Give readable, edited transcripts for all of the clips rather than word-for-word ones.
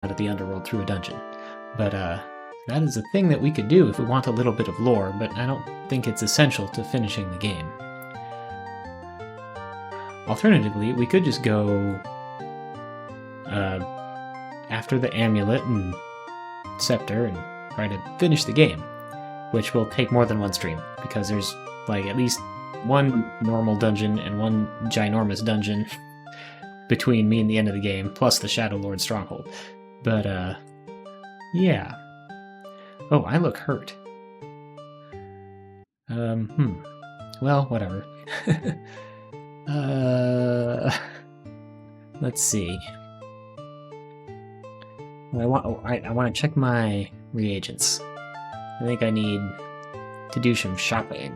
of the underworld through a dungeon. But that is a thing that we could do if we want a little bit of lore, but I don't think it's essential to finishing the game. Alternatively, we could just go after the amulet and scepter and try to finish the game, which will take more than one stream, because there's like at least one normal dungeon and one ginormous dungeon between me and the end of the game, plus the Shadow Lord stronghold. But yeah. Oh, I look hurt. Well, whatever. Let's see. I want to check my reagents. I think I need to do some shopping.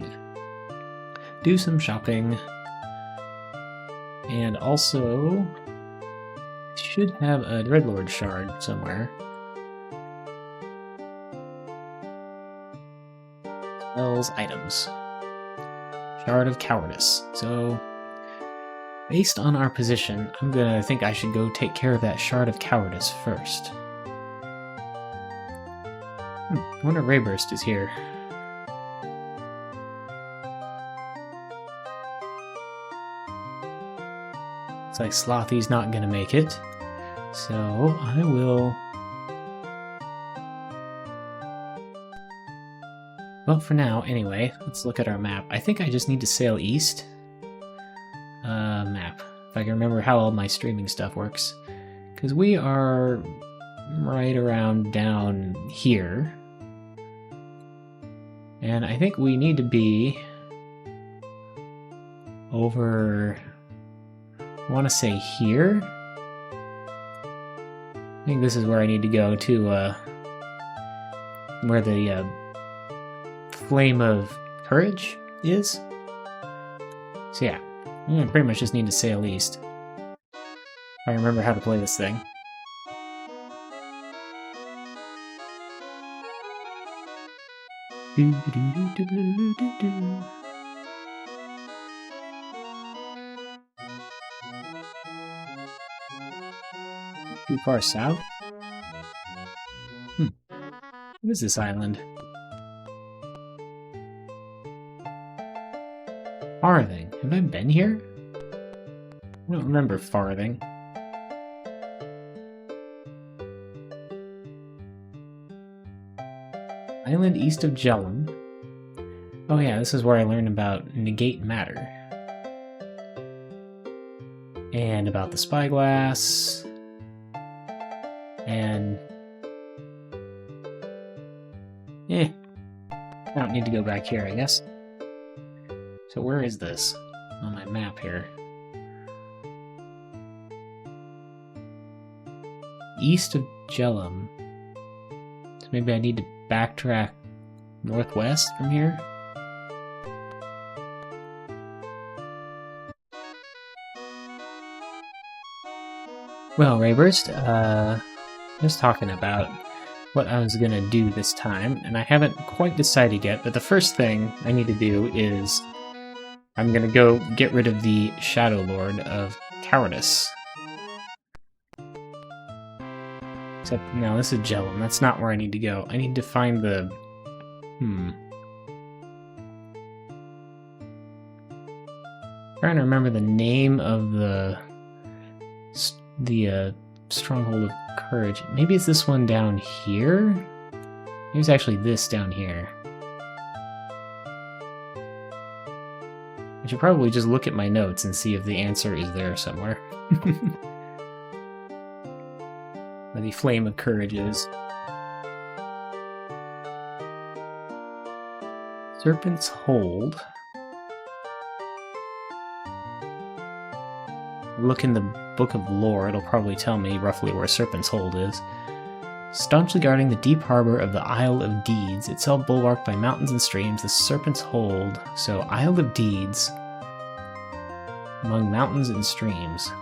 And also, should have a Dreadlord shard somewhere. Spells, items. Shard of Cowardice. So, based on our position, I think I should go take care of that Shard of Cowardice first. I wonder if Rayburst is here. Looks like Slothy's not gonna make it, so I will... Well, for now, anyway, let's look at our map. I think I just need to sail east. Map. If I can remember how all my streaming stuff works. Because we are right around down here. And I think we need to be over... I want to say here? I think this is where I need to go to, where the, Flame of Courage is. So yeah, I pretty much just need to sail east. If I remember how to play this thing. Too far south? What is this island? Farthing. Have I been here? I don't remember Farthing. Island east of Jellum. Oh yeah, this is where I learned about negate matter. And about the spyglass. And... I don't need to go back here, I guess. So where is this on my map here? East of Jellum. So maybe I need to backtrack northwest from here? Well, Rayburst, just talking about what I was gonna do this time, and I haven't quite decided yet, but the first thing I need to do is I'm gonna go get rid of the Shadow Lord of Cowardice. Except, no, this is Jellum. That's not where I need to go. I need to find the... trying to remember the name of the Stronghold of Courage. Maybe it's this one down here? Maybe it's actually this down here. I should probably just look at my notes and see if the answer is there somewhere. Where the Flame of Courage is. Serpent's Hold. Look in the Book of Lore, it'll probably tell me roughly where Serpent's Hold is. Staunchly guarding the deep harbor of the Isle of Deeds, itself bulwarked by mountains and streams, the Serpent's Hold. So, Isle of Deeds, among mountains and streams.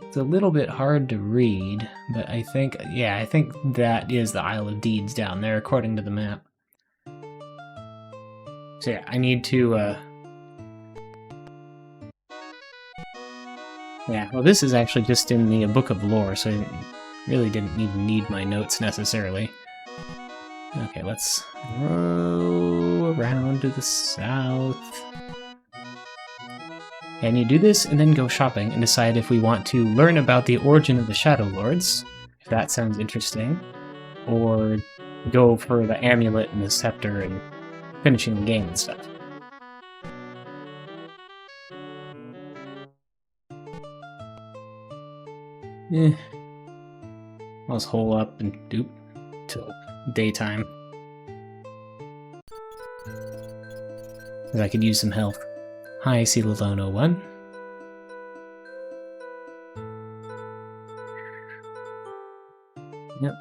It's a little bit hard to read, but I think, yeah, I think that is the Isle of Deeds down there, according to the map. So yeah, I need to Yeah, well this is actually just in the Book of Lore, so I really didn't even need my notes necessarily. Okay, let's row around to the south. And you do this and then go shopping and decide if we want to learn about the origin of the Shadow Lords, if that sounds interesting, or go for the amulet and the scepter and finishing the game and stuff. I'll just hole up and doop till daytime. Because I could use some health. Hi, Celalone01. Yep,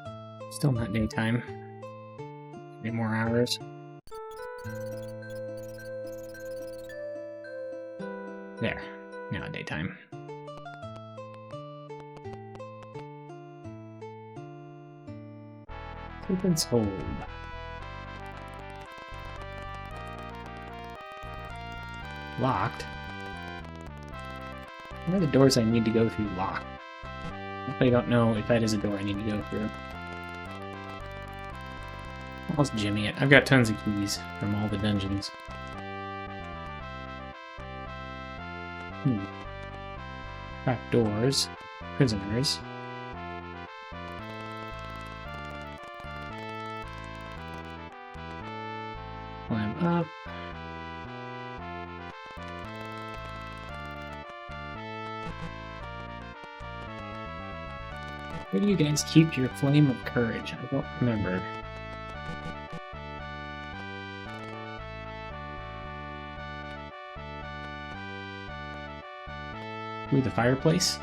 still not daytime. 3 more hours. There, now daytime. Serpent's Hold. Locked? What are the doors I need to go through locked? I don't know if that is a door I need to go through. I'll just jimmy it. I've got tons of keys from all the dungeons. Trap doors. Prisoners. Climb up. Where do you guys keep your flame of courage? I don't remember. Through the fireplace?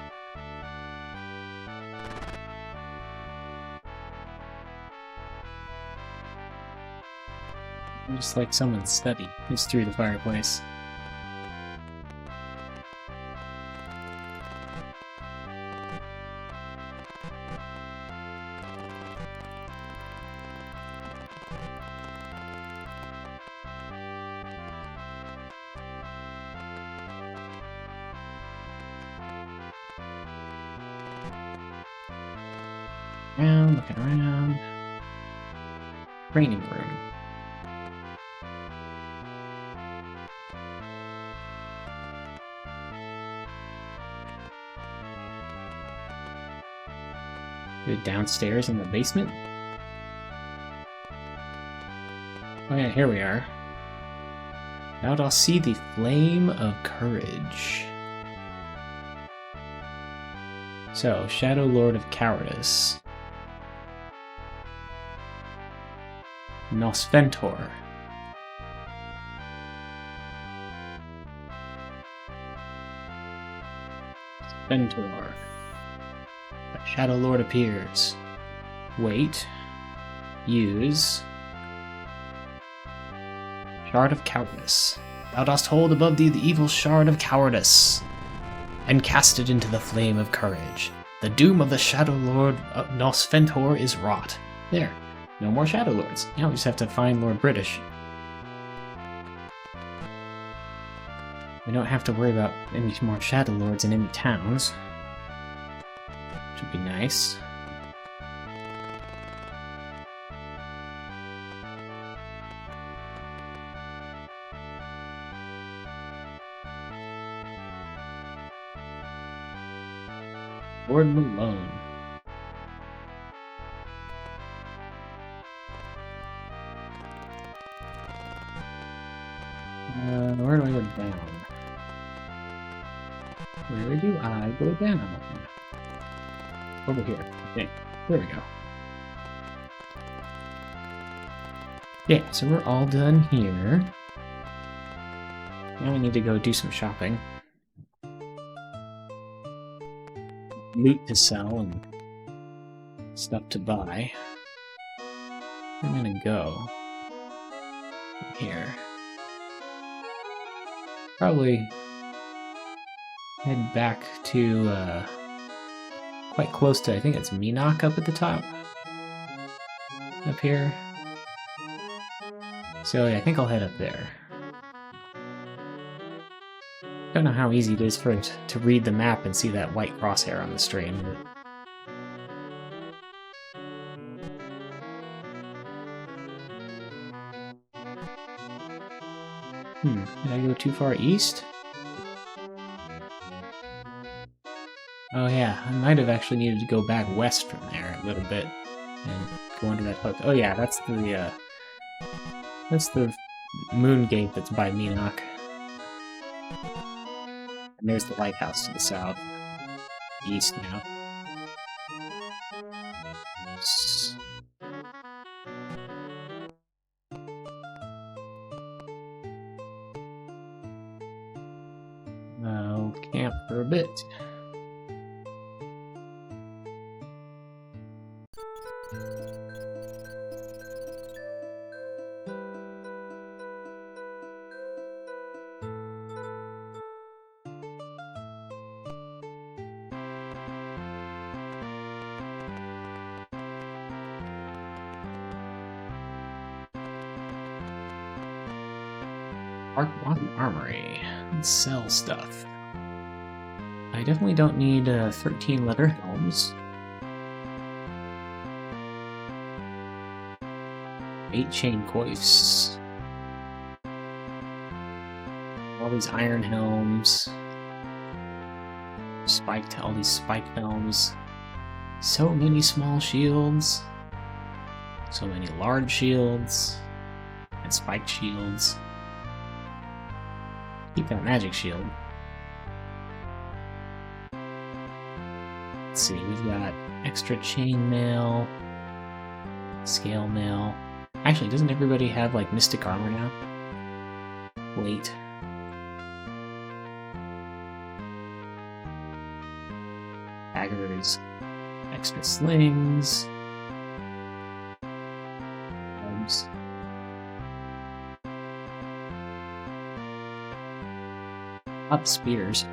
Just like someone's study. It's through the fireplace. Looking around. Training room. Good downstairs in the basement. Oh yeah, here we are. Now I'll see the flame of courage. So, Shadow Lord of Cowardice. Nosventor. Sventor. A Shadow Lord appears. Wait. Use. Shard of Cowardice. Thou dost hold above thee the evil Shard of Cowardice, and cast it into the flame of courage. The doom of the Shadow Lord Nosventor is wrought. There. No more Shadow Lords. Now we just have to find Lord British. We don't have to worry about any more Shadow Lords in any towns. Which would be nice. Lord Malone. Where do I go down? Where do I go down? Over here. Okay, there we go. Yeah, so we're all done here. Now we need to go do some shopping. Loot to sell and stuff to buy. I'm gonna go from here. Probably head back to quite close to, I think it's Minok up at the top. Up here. So yeah, I think I'll head up there. Don't know how easy it is for it to read the map and see that white crosshair on the stream. Did I go too far east? Oh yeah, I might have actually needed to go back west from there a little bit and go under that hook. Oh yeah, that's the moon gate that's by Minak. And there's the lighthouse to the south. East now. I'll camp for a bit. Arkwalk Armory. Let's sell stuff. I definitely don't need 13 leather helms. 8 chain coifs. All these iron helms. All these spiked helms. So many small shields. So many large shields. And spiked shields. Keep that magic shield. Let's see, we've got extra chainmail, scale mail. Actually, doesn't everybody have like mystic armor now? Wait. Daggers, extra slings. Up spears.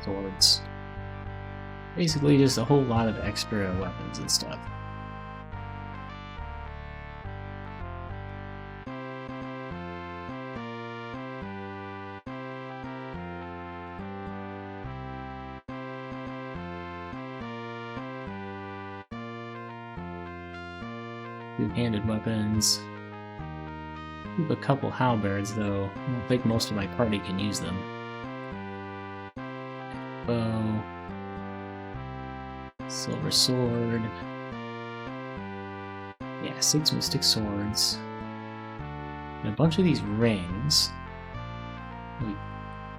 Swords. Basically just a whole lot of extra weapons and stuff. Two-handed weapons. Keep a couple halberds, though. I don't think most of my party can use them. Bow. Silver sword. Yeah, 6 mystic swords. And a bunch of these rings.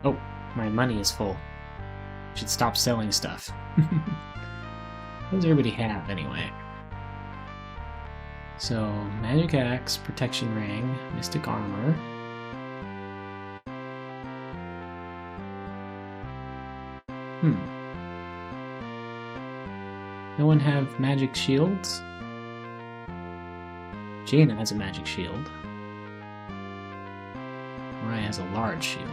Oh, my money is full. Should stop selling stuff. What does everybody have, anyway? So, magic axe, protection ring, mystic armor. No one have magic shields? Jaina has a magic shield. Mariah has a large shield.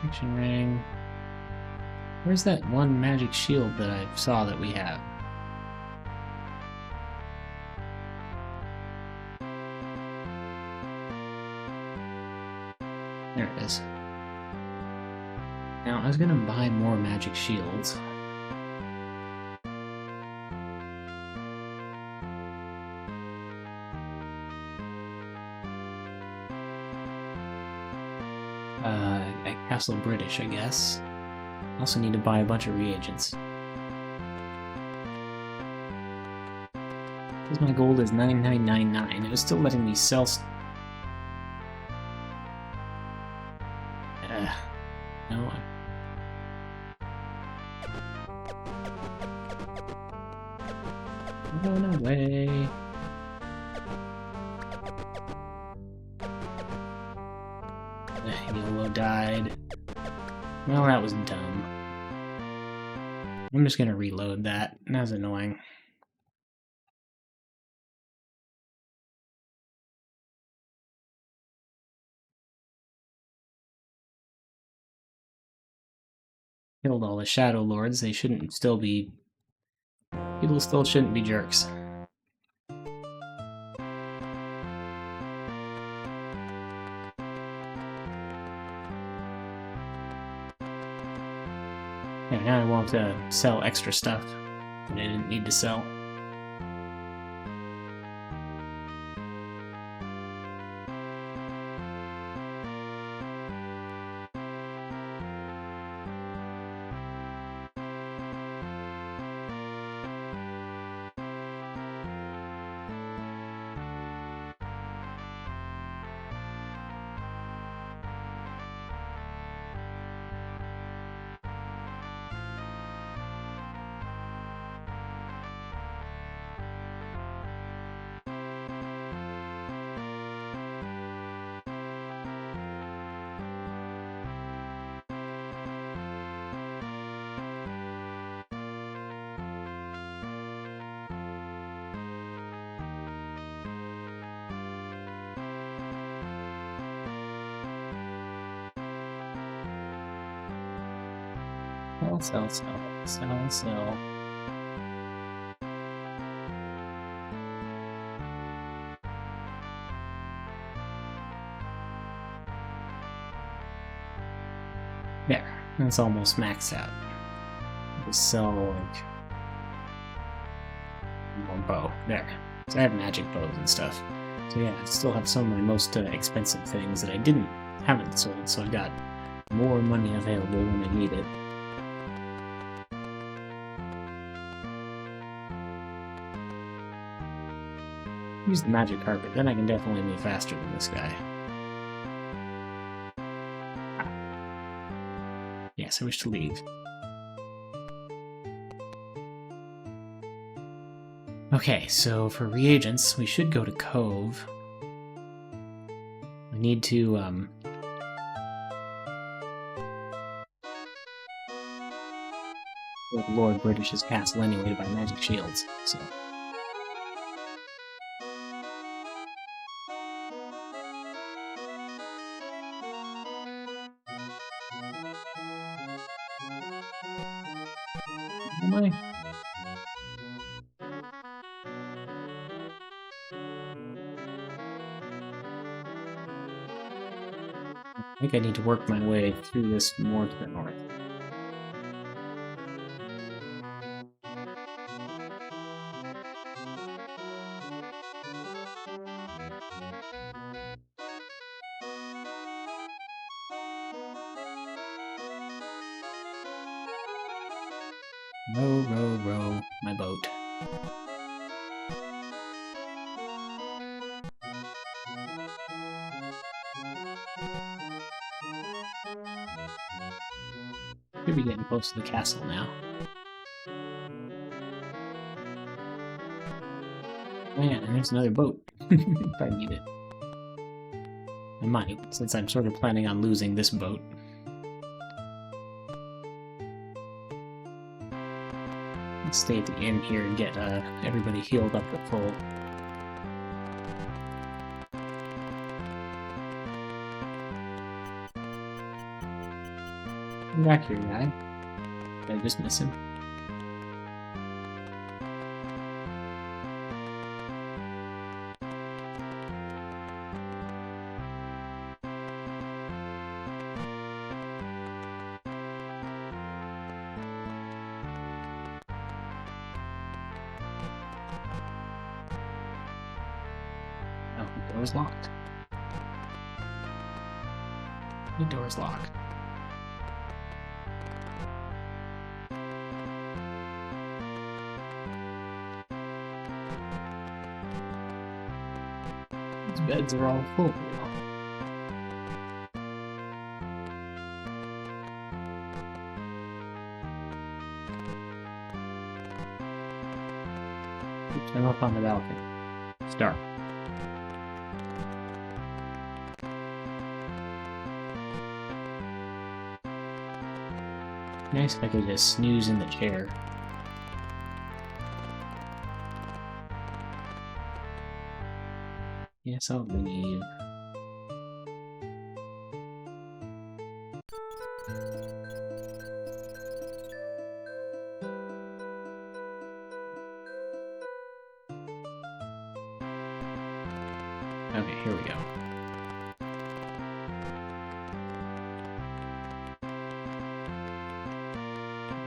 Protection ring. Where's that one magic shield that I saw that we have? There it is. Now, I was gonna buy more magic shields. At Castle British, I guess. Also need to buy a bunch of reagents. Because my gold is 9999. It was still letting me sell no. No way. YOLO died. Well, that was dumb. I'm just gonna reload that. That was annoying. killed all the Shadow Lords, they shouldn't still be... People still shouldn't be jerks. Yeah, now I want to sell extra stuff that I didn't need to sell. Sell. There, that's almost maxed out. Just sell, like, more bow. There. So I have magic bows and stuff. So yeah, I still have some of my most expensive things that I haven't sold, so I've got more money available when I need it. Use the magic carpet, then I can definitely move faster than this guy. Yes, I wish to leave. Okay, so for reagents, we should go to Cove. We need to, Lord British's castle anyway to buy magic shields, so... Am I? I think I need to work my way through this more to the north. Row, row, row, my boat. Should be getting close to the castle now. Man, and there's another boat, if I need it. I might, since I'm sort of planning on losing this boat. Let's stay at the inn here and get everybody healed up to full. Come back here, guy. Did I just miss him? Oh, the door's locked. The door's locked. These beds are all full now. Oops, I'm up on the balcony. It's dark. Nice if I could just snooze in the chair. Yes, I'll leave. Okay, here we go.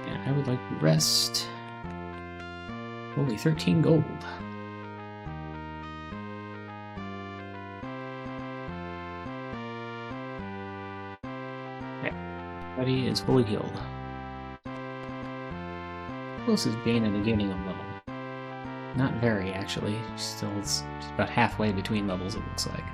And I would like the rest. Only 13 gold. Okay, everybody is fully healed. Close is gain at the beginning of level. Not very, actually. Still, it's about halfway between levels, it looks like.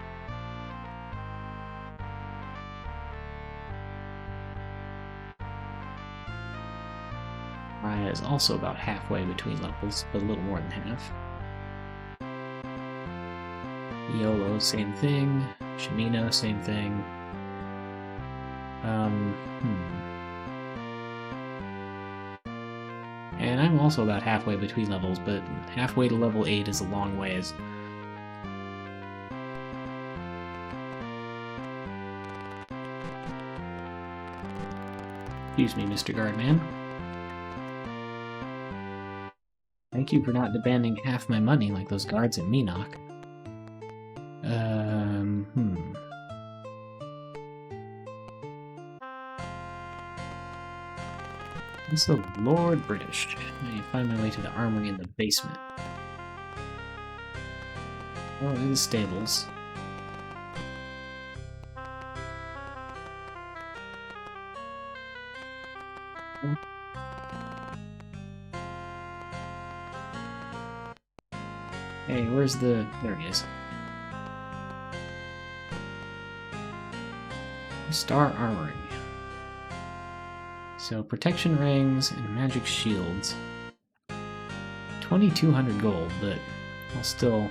Raya is also about halfway between levels, but a little more than half. Yolo, same thing. Shamino, same thing. And I'm also about halfway between levels, but halfway to level 8 is a long ways. Excuse me, Mr. Guardman. Thank you for not demanding half my money like those guards at Minok. It's the Lord British. I find my way to the armory in the basement. Oh, in the stables. Hey, where's the... There he is. Star Armory. So, protection rings and magic shields. 2,200 gold, but I'll still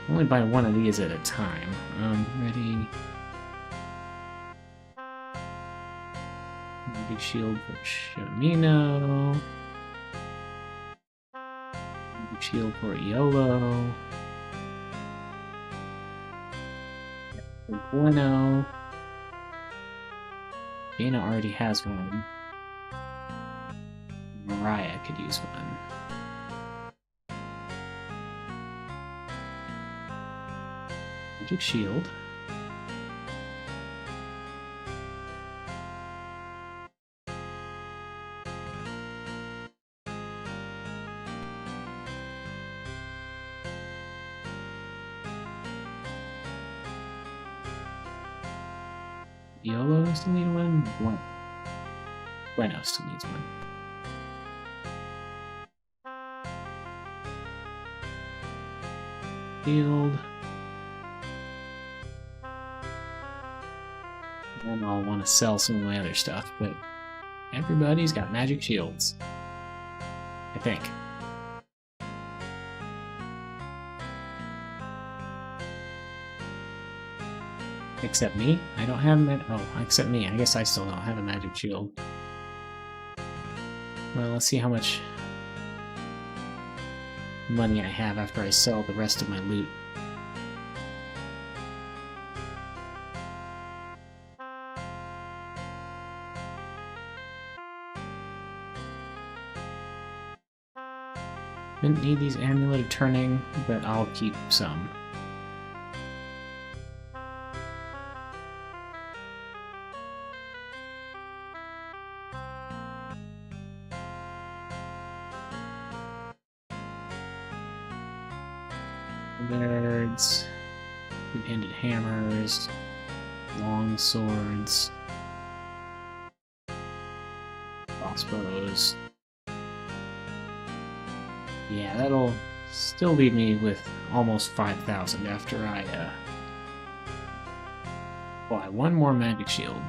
only buy one of these at a time. Ready. Magic shield for Shamino. Magic shield for Iolo. For Bueno. Dana already has one. Mariah could use one. Magic shield. Yolo still need one? One. Bueno still needs one. Shield. And I'll want to sell some of my other stuff, but everybody's got magic shields. I think. Except me? I don't have oh, except me. I guess I still don't have a magic shield. Well, let's see how much money I have after I sell the rest of my loot. Didn't need these Amulet of Turning, but I'll keep some. Nerds, two-handed hammers, long swords, crossbows. Yeah, that'll still leave me with almost 5,000 after I buy one more magic shield.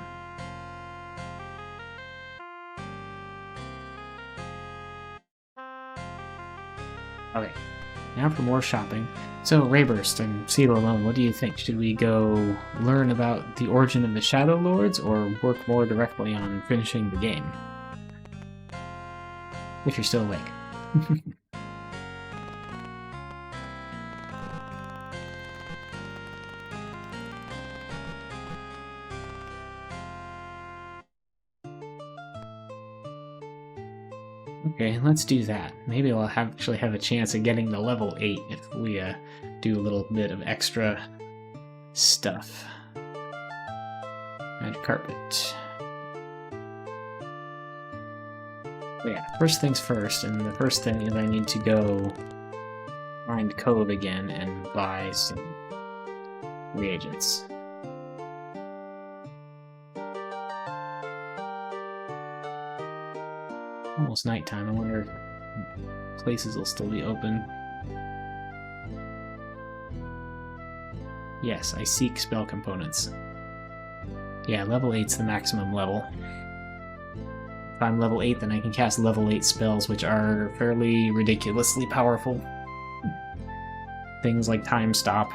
Okay, now for more shopping. So, Rayburst and Seal Alone, what do you think? Should we go learn about the origin of the Shadow Lords, or work more directly on finishing the game? If you're still awake. Okay, let's do that. Maybe I'll actually have a chance of getting to level 8 if we do a little bit of extra stuff. Magic carpet. But yeah, first things first, and the first thing is I need to go find Cove again and buy some reagents. Almost nighttime. I wonder if places will still be open. Yes, I seek spell components. Yeah, level 8's the maximum level. If I'm level 8, then I can cast level 8 spells, which are fairly ridiculously powerful. Things like Time Stop.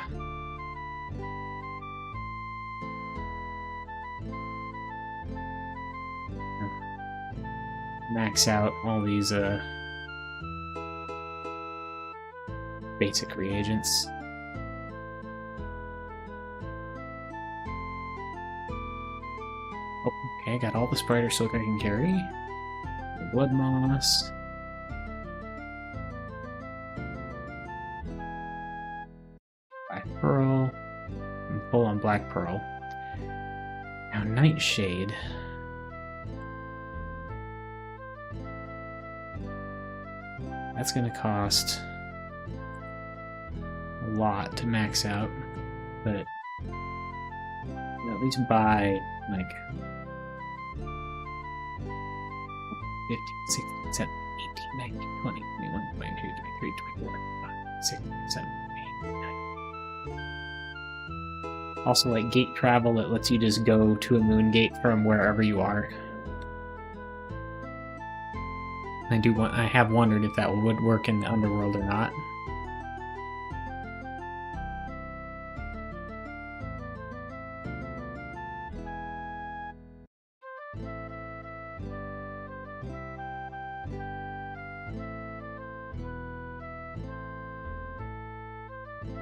Max out all these basic reagents. Oh, okay, got all the spider silk I can carry. The blood moss. Black pearl. I'm full on black pearl. Now nightshade. That's gonna cost a lot to max out, but at least buy like 15, 16, 17, 18, 19, 20, 21, 22, 23, 24, 25, 6, 7, 8, 9. Also, like gate travel, it lets you just go to a moon gate from wherever you are. I have wondered if that would work in the underworld or not.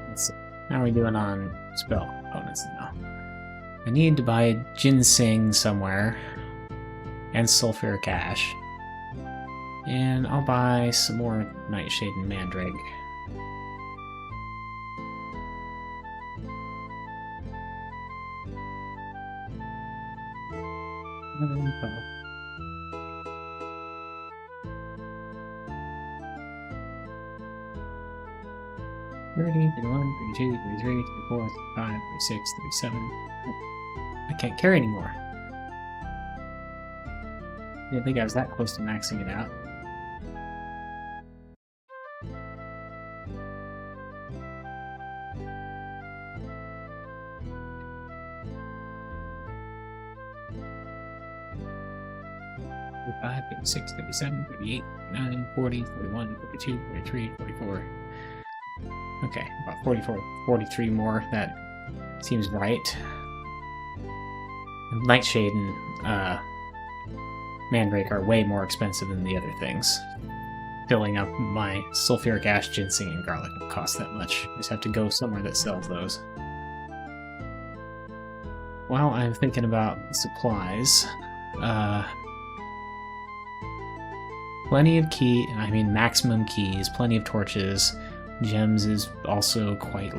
Let's see. How are we doing on spell components now? I need to buy ginseng somewhere and sulfuric ash. And I'll buy some more Nightshade and Mandrake. Info. 30, 31, 32, 33, 34, 35, 36, 37. I can't carry anymore. I didn't think I was that close to maxing it out. Five, 36, 37, 38, 39, 40, 41, 42, 43, 44. Okay, about 44, 43 more. That seems right. Nightshade and Mandrake are way more expensive than the other things. Filling up my sulfuric ash, ginseng, and garlic will cost that much. I just have to go somewhere that sells those. While I'm thinking about supplies, plenty of maximum keys, plenty of torches. Gems is also quite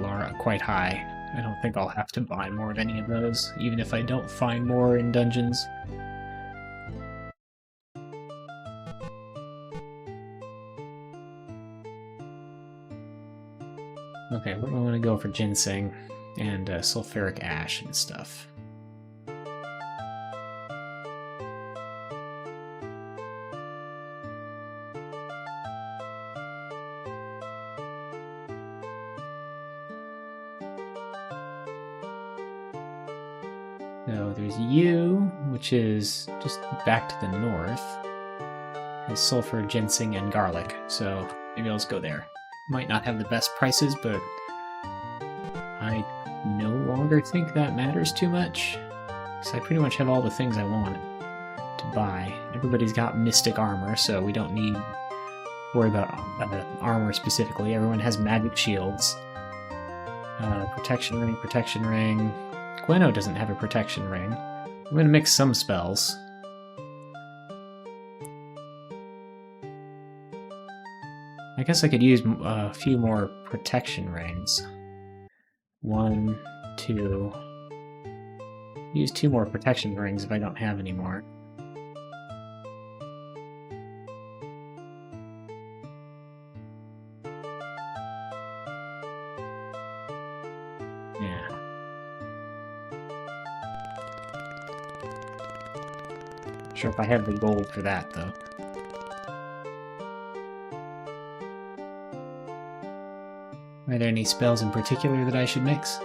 high. I don't think I'll have to buy more of any of those, even if I don't find more in dungeons. Okay, we're going to go for ginseng and sulfuric ash and stuff. So there's you, which is just back to the north. Has sulfur, ginseng, and garlic, so maybe I'll just go there. Might not have the best prices, but I no longer think that matters too much. Because I pretty much have all the things I want to buy. Everybody's got mystic armor, so we don't need to worry about armor specifically. Everyone has magic shields. Protection ring, protection ring. Gwenno doesn't have a protection ring. I'm going to mix some spells. I guess I could use a few more protection rings. 1, 2. Use 2 more protection rings if I don't have any more. Yeah. Not sure if I have the gold for that, though. Are there any spells in particular that I should mix?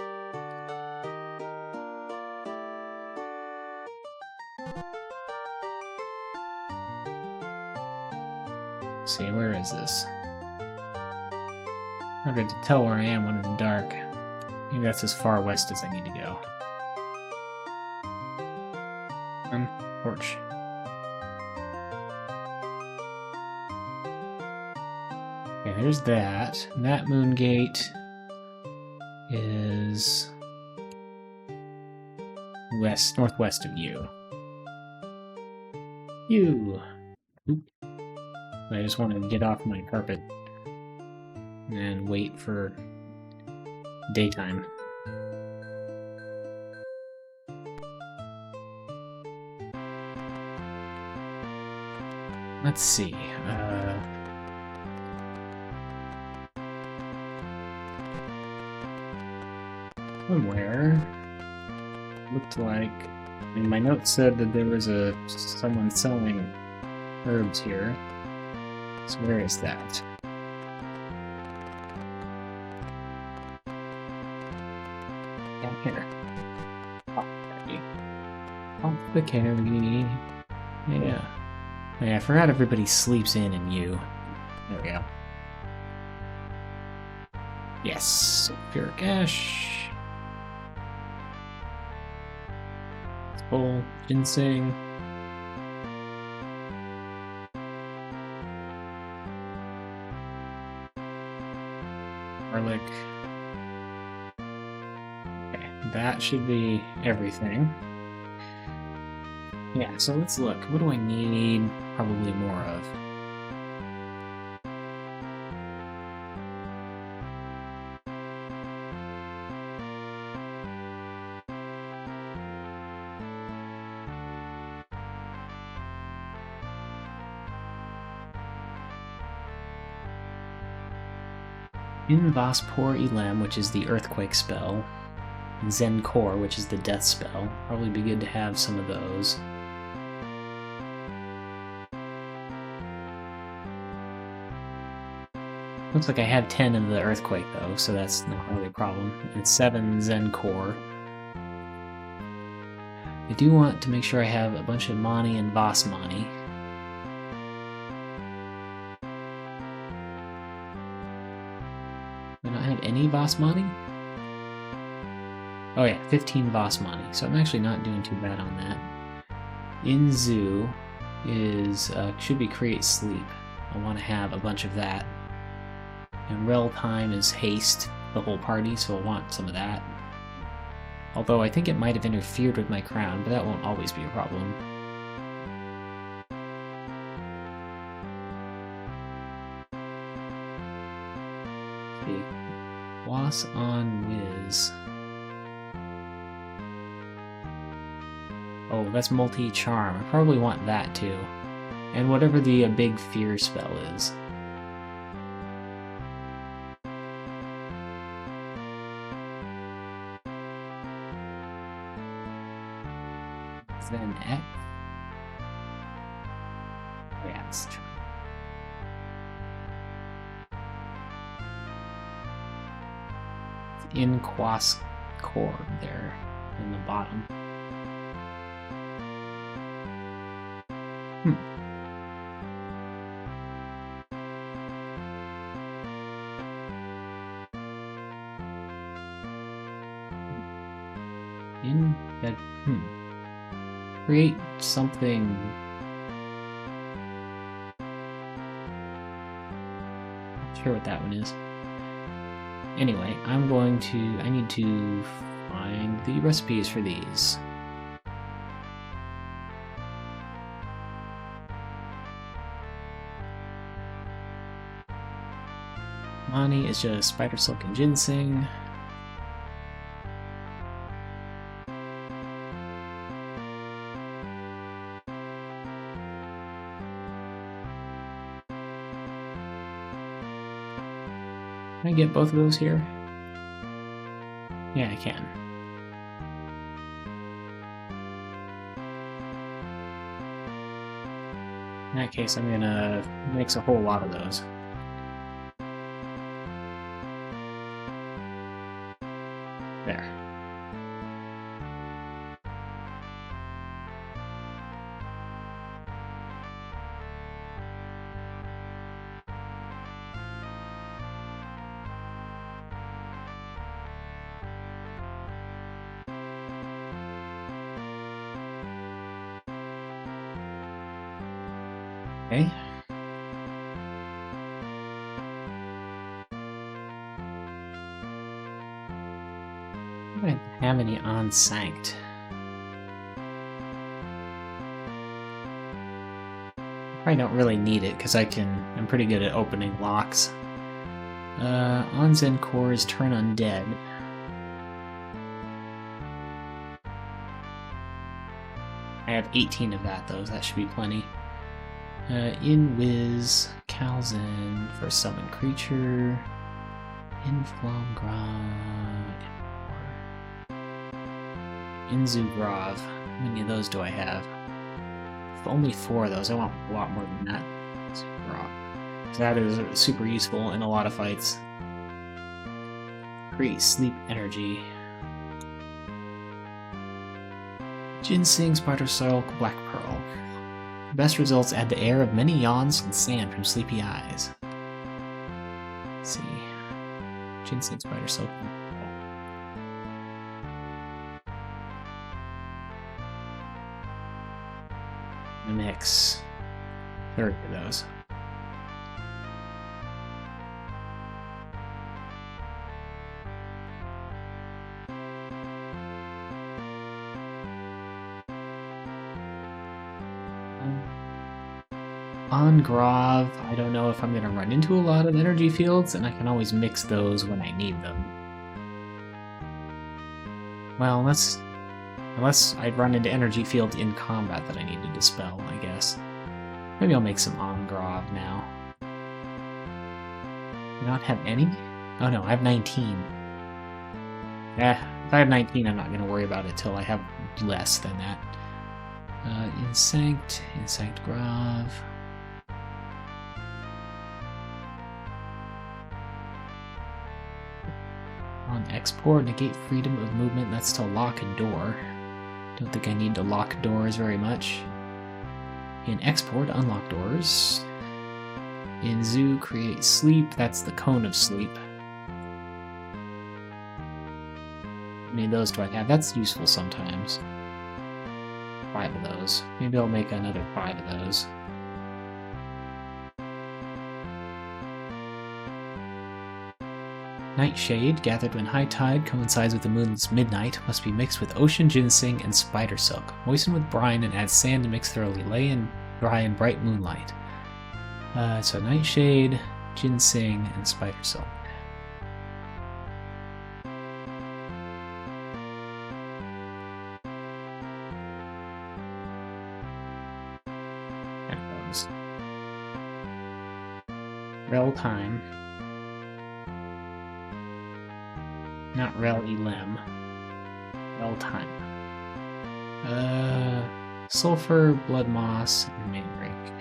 Let's see, where is this? Harder to tell where I am when it's dark. Maybe that's as far west as I need to go. Torch. Okay, there's that. And that moon gate is northwest of you. Oop. I just want to get off my carpet and wait for daytime. Let's see. Somewhere looked like. I mean, my notes said that there was someone selling herbs here. So where is that? Down here. Off the carry. Yeah. Yeah, I forgot everybody sleeps in you. There we go. Yes. Sulfuric ash. Full ginseng. Garlic. Okay, that should be everything. Yeah, so let's look. What do I need probably more of? In Vospor Elam, which is the earthquake spell, and Zen Core, which is the death spell. Probably be good to have some of those. Looks like I have 10 of the earthquake though, so that's not really a problem. And 7 Zen Core. I do want to make sure I have a bunch of Mani and Voss Mani. Do I not have any Voss Mani? Oh yeah, 15 Voss Mani, so I'm actually not doing too bad on that. Inzu is should be Create Sleep. I want to have a bunch of that. And Rel Time is Haste the whole party, so I want some of that. Although I think it might have interfered with my crown, but that won't always be a problem. Okay. Was on Wiz. Oh, that's multi-charm. I probably want that too. And whatever the big fear spell is. Then X. Oh yeah, it's true. It's in Quas Core there in the bottom. In that create something. Not sure what that one is. Anyway, I need to find the recipes for these. Ani is just spider silk and ginseng. Can I get both of those here? Yeah, I can. In that case, I'm gonna mix a whole lot of those. There. Okay. I don't have any unsanked. I don't really need it because I'm pretty good at opening locks. Onzen cores turn undead. I have 18 of that though, so that should be plenty. Inwiz, Kalzen for summon creature. Inflom Grog. Inzugrav. How many of those do I have? Only 4 of those. I want a lot more than that. Inzugrav. So that is super useful in a lot of fights. Create sleep energy. Ginseng, Spider Silk, Black Pearl. Best results add the air of many yawns and sand from sleepy eyes. Let's see. Ginseng, Spider Silk. Mix 30 of those. On Grav, I don't know if I'm going to run into a lot of energy fields, and I can always mix those when I need them. Well, unless I run into energy fields in combat that I need to dispel, I guess. Maybe I'll make some on Grav now. Do I not have any? Oh no, I have 19. If I have 19, I'm not going to worry about it till I have less than that. Insect Grav. On export, negate freedom of movement, that's to lock a door. Don't think I need to lock doors very much. In export, unlock doors. In zoo, create sleep, that's the cone of sleep. How many of those do I have? That's useful sometimes. 5 of those. Maybe I'll make another 5 of those. Nightshade, gathered when high tide coincides with the moon's midnight, must be mixed with ocean ginseng and spider silk. Moisten with brine and add sand to mix thoroughly. Lay and dry in bright moonlight. So Nightshade, ginseng, and spider silk. That goes. Rel time. Not Rel Elem. Rel time. Sulfur, Blood Moss, and Mandrake.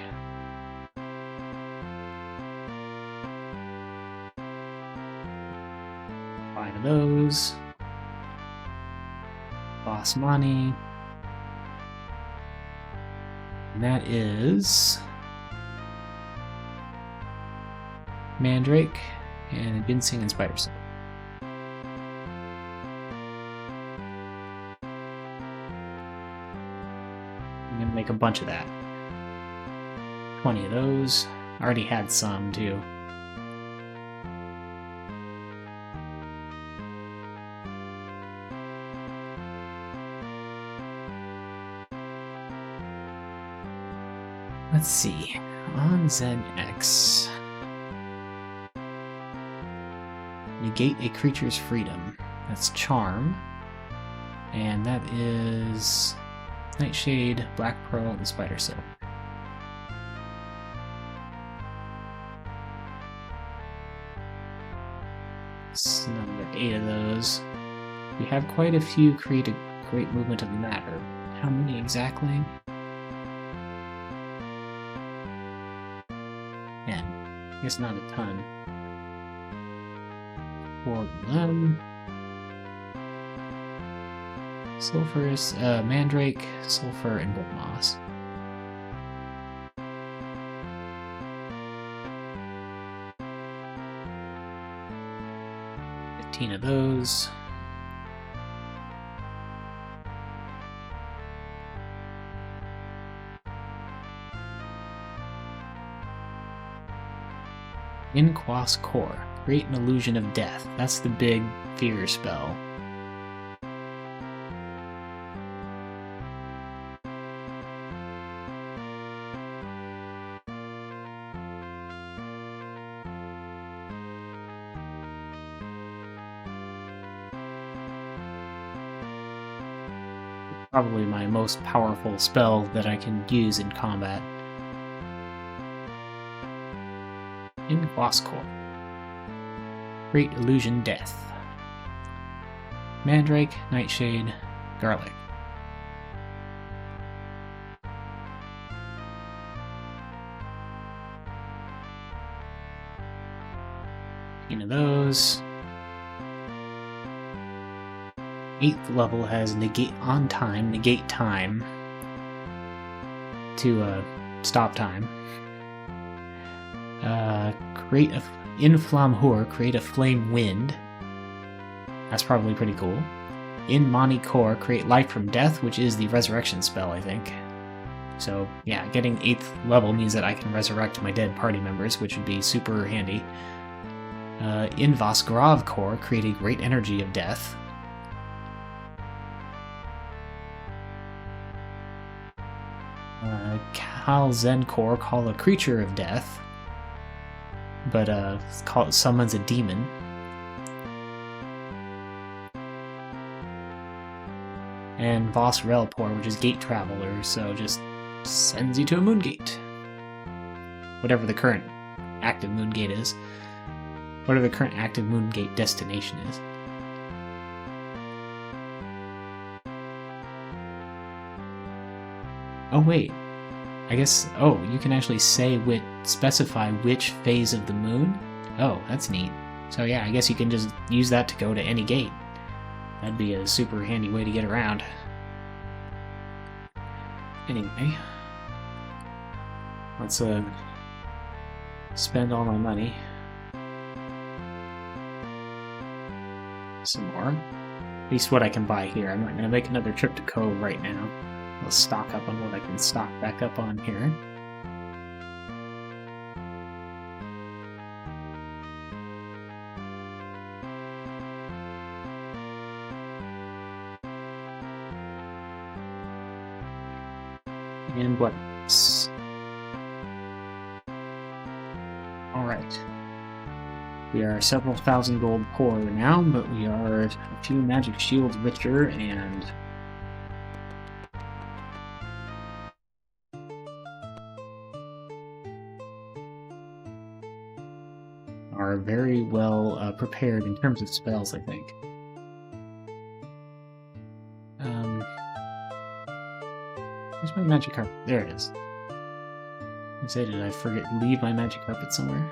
Five of those. Basmani. And that is Mandrake and Ginseng and Spider Silk. I'm gonna make a bunch of that. 20 of those. I already had some too. Let's see. On ZX. negate a creature's freedom. That's Charm. And that is Nightshade, Black Pearl, and Spider Silk. It's number 8 of those. We have quite a few create a great movement of matter. How many exactly? 10. I guess not a ton. 4 of them. Sulphurous, Mandrake, Sulphur, and Wood Moss. Of those. Inquas Core. Create an illusion of death. That's the big fear spell. Probably my most powerful spell that I can use in combat. Inquas Core. Great Illusion Death. Mandrake, Nightshade, Garlic. Of those. 8th level has negate on time, negate time to stop time. Create a Inflamhur, create a flame wind. That's probably pretty cool. In Mani Core, create life from death, which is the resurrection spell, I think. So yeah, getting 8th level means that I can resurrect my dead party members, which would be super handy. In Vosgrav Core, create a great energy of death. Kal Zen Core, call a creature of death, but summons a demon. And Vos Relpor, which is Gate Traveler, so just sends you to a moon gate. Whatever the current active moon gate is. Whatever the current active moon gate destination is. Oh wait, I guess, oh, you can actually specify which phase of the moon? Oh, that's neat. So yeah, I guess you can just use that to go to any gate. That'd be a super handy way to get around. Anyway, let's spend all my money. Some more. At least what I can buy here. I'm not going to make another trip to Cove right now. I'll stock up on what I can stock back up on here. And what else? Alright. We are several thousand gold poorer now, but we are a few magic shields richer and are very well prepared in terms of spells, I think. Where's my magic carpet? There it is. I say, did I leave my magic carpet somewhere?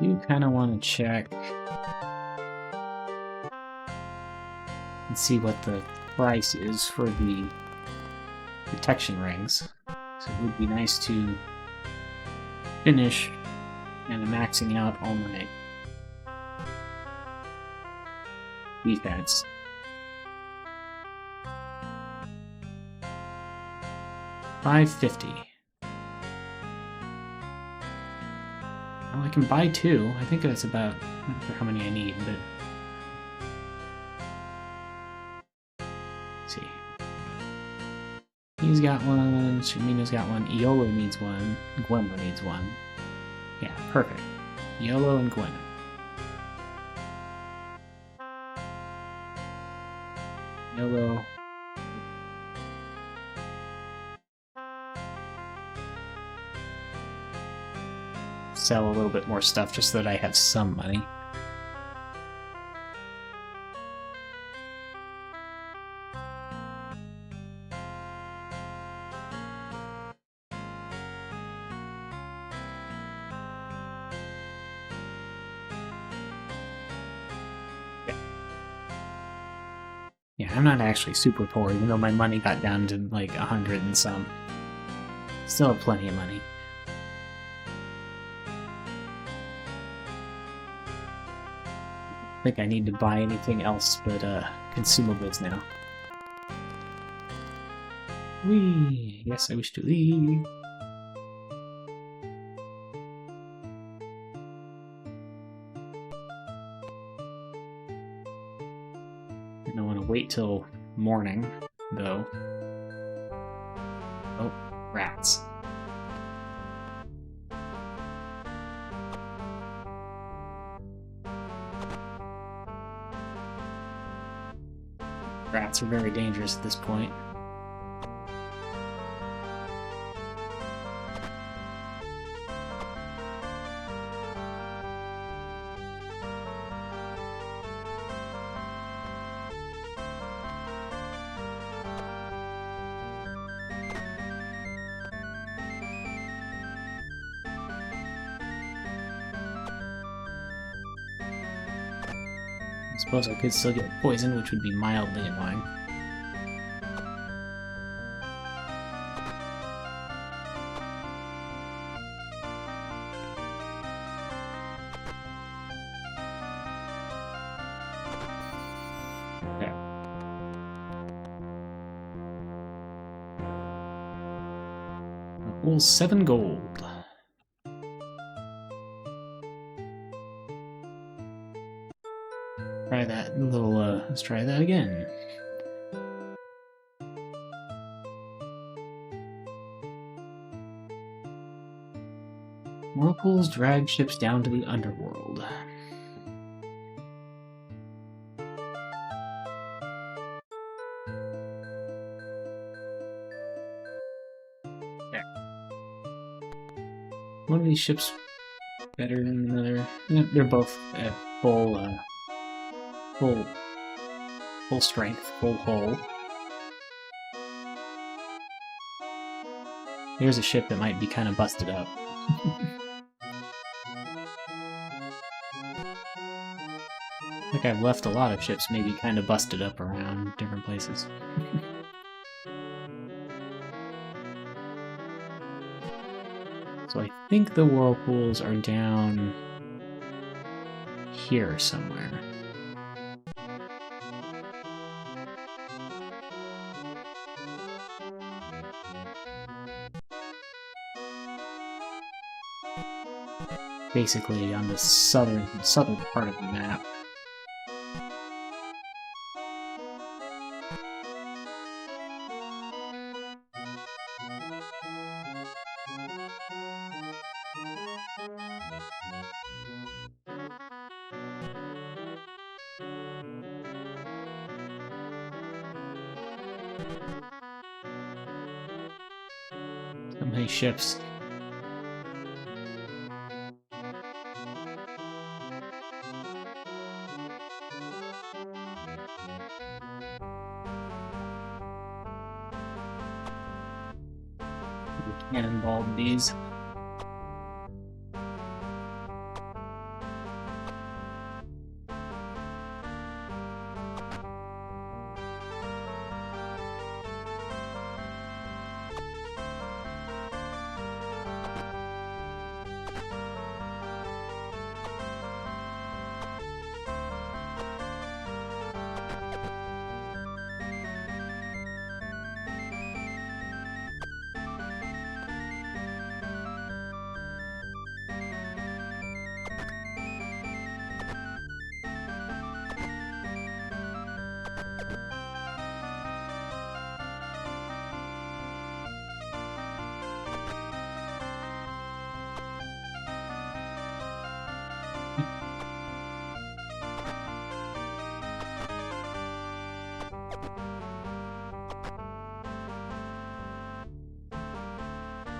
You kind of want to check and see what the price is for the protection rings. So it would be nice to finish and maxing out all my defense. $550. Well, I can buy 2. I think that's about, not sure how many I need, but let's see. He's got one, Shimina's got one, Iolo needs one, Gwenda needs one. Yeah, perfect. Iolo and Gwenda. Iolo. Sell a little bit more stuff just so that I have some money. Yeah, I'm not actually super poor, even though my money got down to like 100 and some. Still have plenty of money. I think I need to buy anything else but consumables now. Whee! Yes, I wish to leave. And I want to wait till morning, though. Oh, rats. Rats are very dangerous at this point. I suppose I could still get poisoned, which would be mildly annoying. Okay. A whole 7 gold. Try that little, let's try that again. Whirlpools drag ships down to the underworld. There. One of these ships better than another. They're both at full strength, full hull. Here's a ship that might be kind of busted up. I think I've left a lot of ships maybe kind of busted up around different places. So I think the whirlpools are down here somewhere. Basically on the southern part of the map. So many ships. Cannonballed these.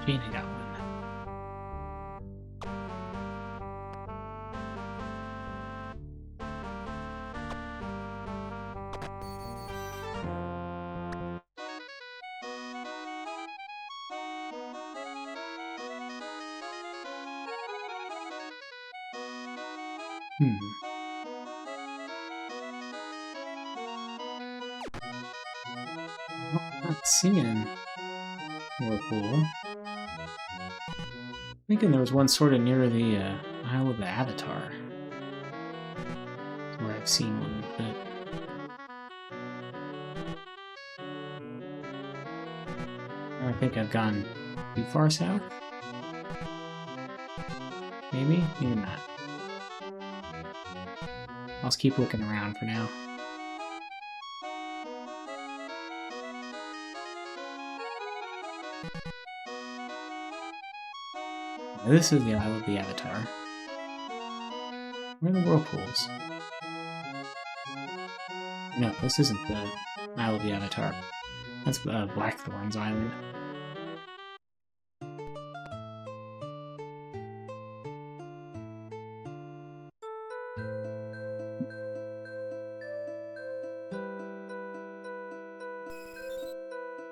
Gene, I got one. Not seeing whirlpool. Thinking there was one sort of near the Isle of the Avatar, where I've seen one. But I think I've gone too far south. Maybe, maybe not. I'll just keep looking around for now. This is the Isle of the Avatar. Where are the whirlpools? No, this isn't the Isle of the Avatar. That's Blackthorn's Island.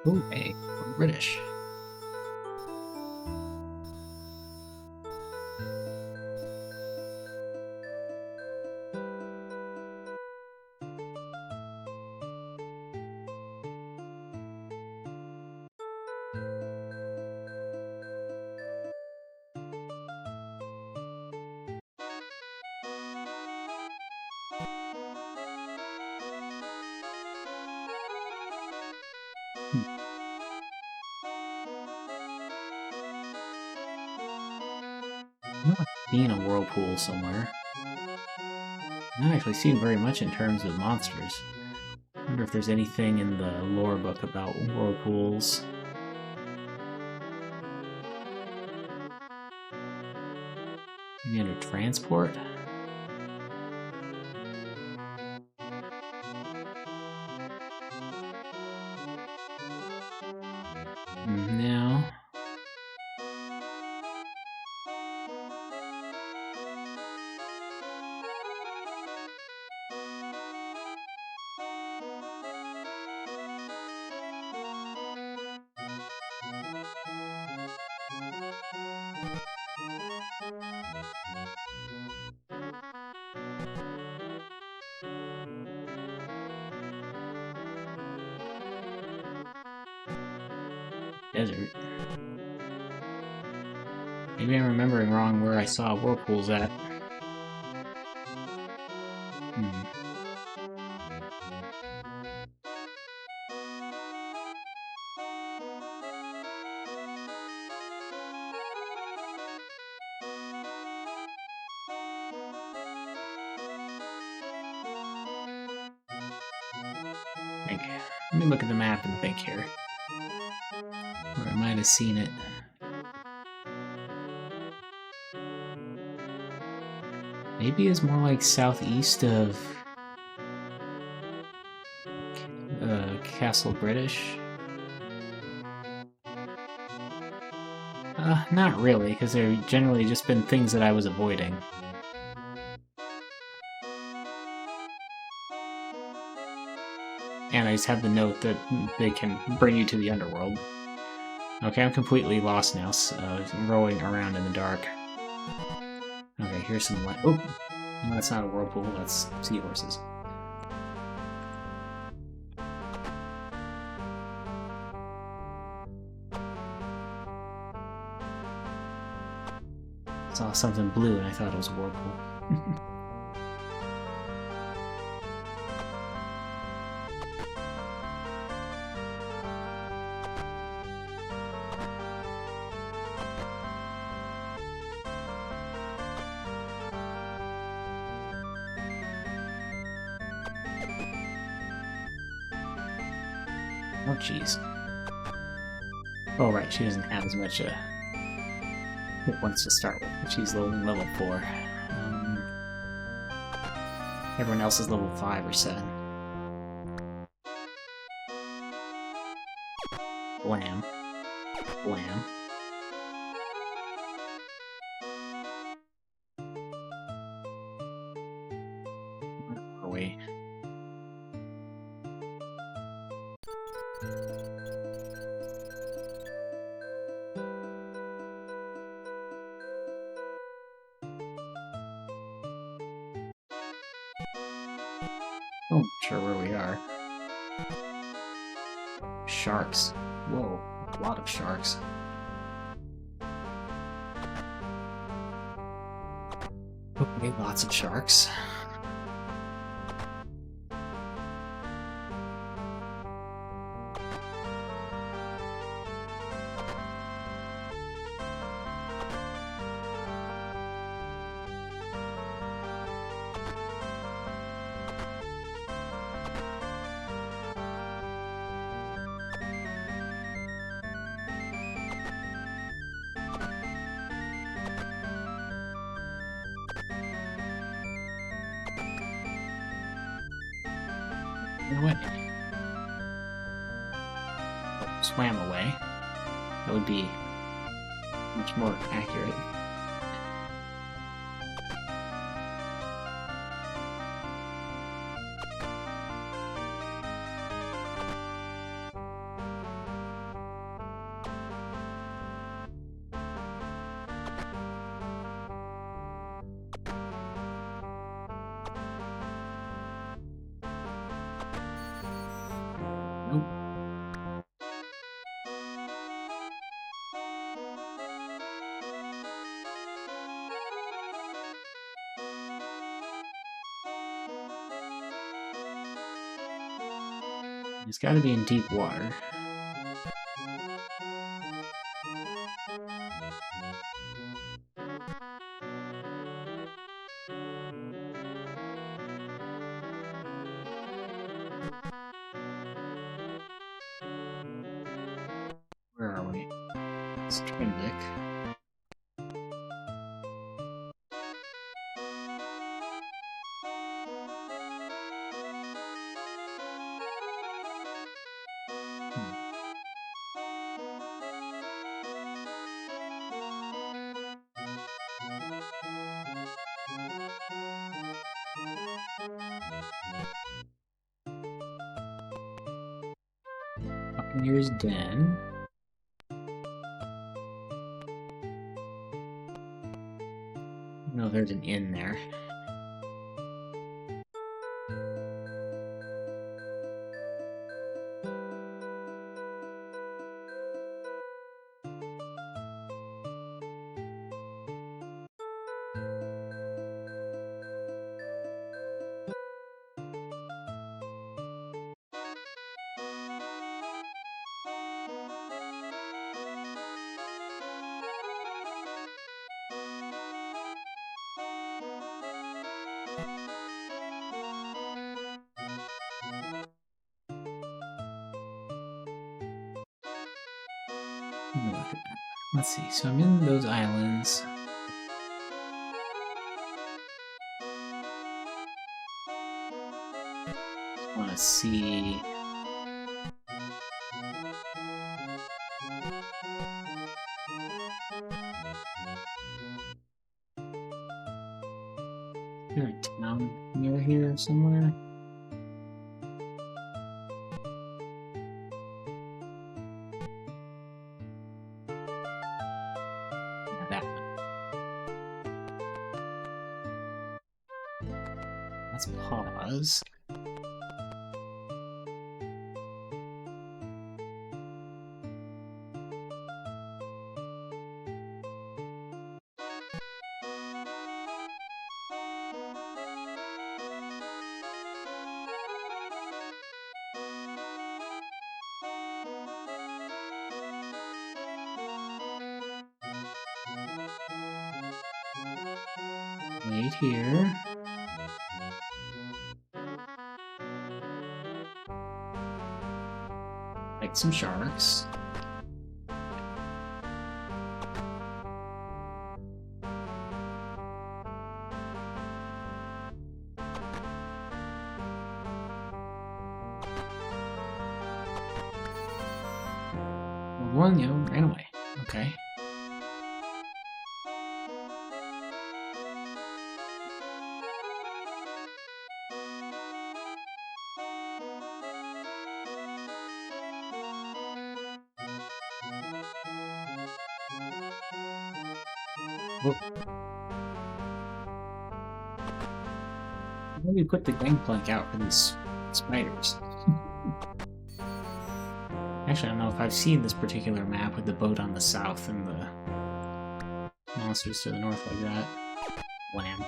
Oh, hey, we're British. Not seeing a whirlpool somewhere. Not actually seen very much in terms of monsters. I wonder if there's anything in the lore book about whirlpools. Maybe under transport? No. Desert. Maybe I'm remembering wrong where I saw whirlpools at. Let me look at the map and think here. Where I might have seen it. Maybe it's more like southeast of Castle British. Not really, because they're generally just been things that I was avoiding. And I just have the note that they can bring you to the underworld. Okay, I'm completely lost now, I'm rolling around in the dark. Okay, here's some light. Oh! No, that's not a whirlpool, that's seahorses. I saw something blue and I thought it was a whirlpool. Oh, jeez. Oh, right, she doesn't have as much hit points to start with, but she's level 4. Everyone else is level 5 or 7. Blam. Blam. we? Oh, I'm not sure where we are. Sharks. Whoa, a lot of sharks. Okay, lots of sharks. Away. Swam away. That would be much more accurate. Nope. It's got to be in deep water. Where are we? It's Trindic. Buccaneer's Den. No, there's an inn there. Let me look at that. Let's see. So I'm in those islands. Just want to see. Is there a town near here somewhere? Yeah, that one. Let's pause. Wait here. Like some sharks. One, ran away. Okay. Whoa. Maybe put the gangplank out for these spiders. Actually, I don't know if I've seen this particular map with the boat on the south and the monsters to the north like that. Wham.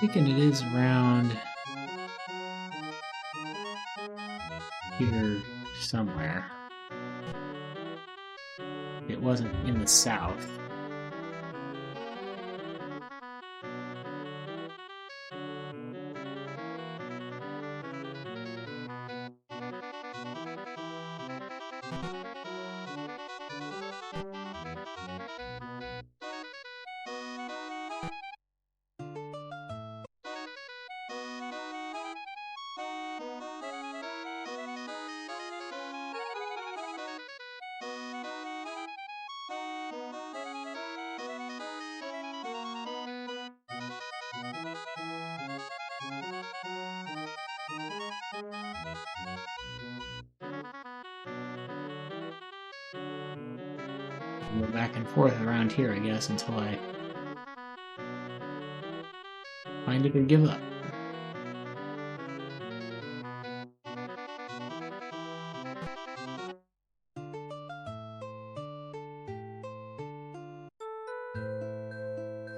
Thinking it is around here somewhere. It wasn't in the south. Go back and forth around here, I guess, until I find it and give up.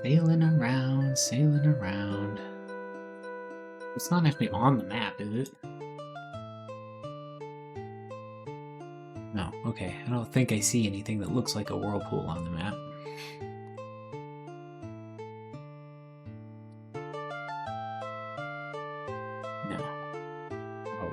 Sailing around, sailing around. It's not actually on the map, is it? No, okay. I don't think I see anything that looks like a whirlpool on the map. No. Oh.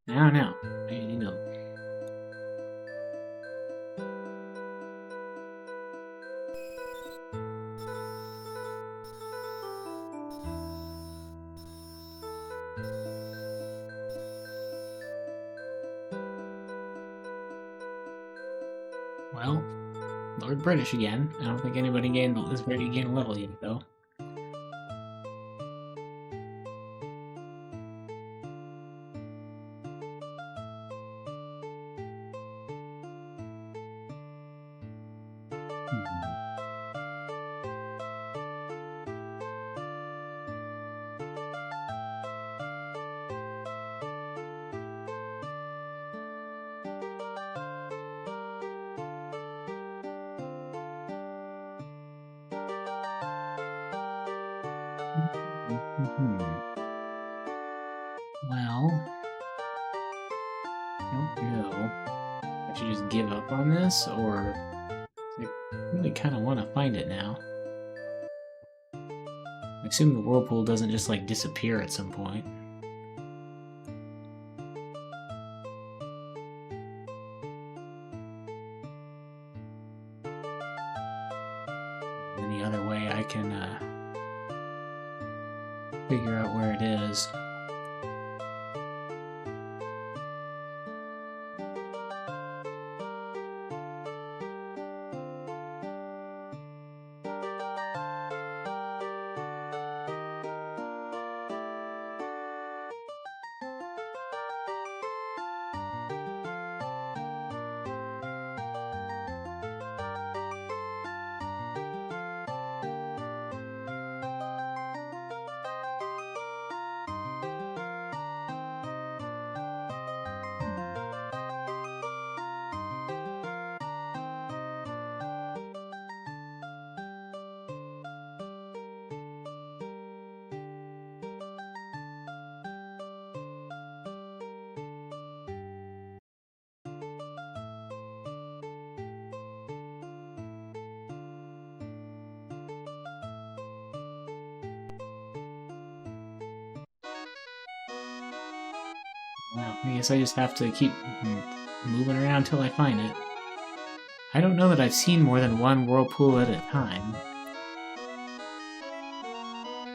I don't know. You know. Well, Lord British again. I don't think anybody is ready to gain a level yet, though. Well, I don't know. I should just give up on this, or I really kind of want to find it now. I assume the whirlpool doesn't just like disappear at some point. Any other way I can figure out where it is. Well, I guess I just have to keep moving around till I find it. I don't know that I've seen more than one whirlpool at a time.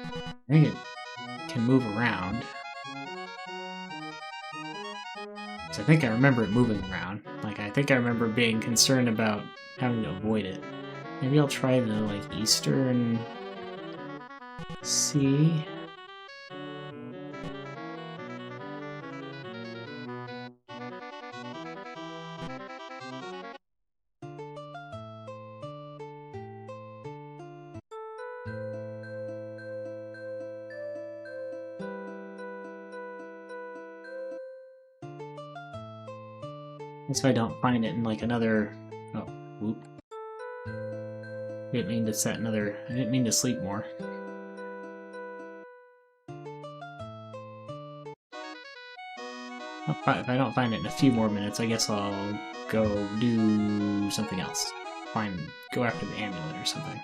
I think it can move around. So I think I remember it moving around. Like, I think I remember being concerned about having to avoid it. Maybe I'll try the, like, eastern sea. If I don't find it in like another... Oh, whoop. I didn't mean to set another... I didn't mean to sleep more. If I don't find it in a few more minutes, I guess I'll go do something else. Go after the amulet or something.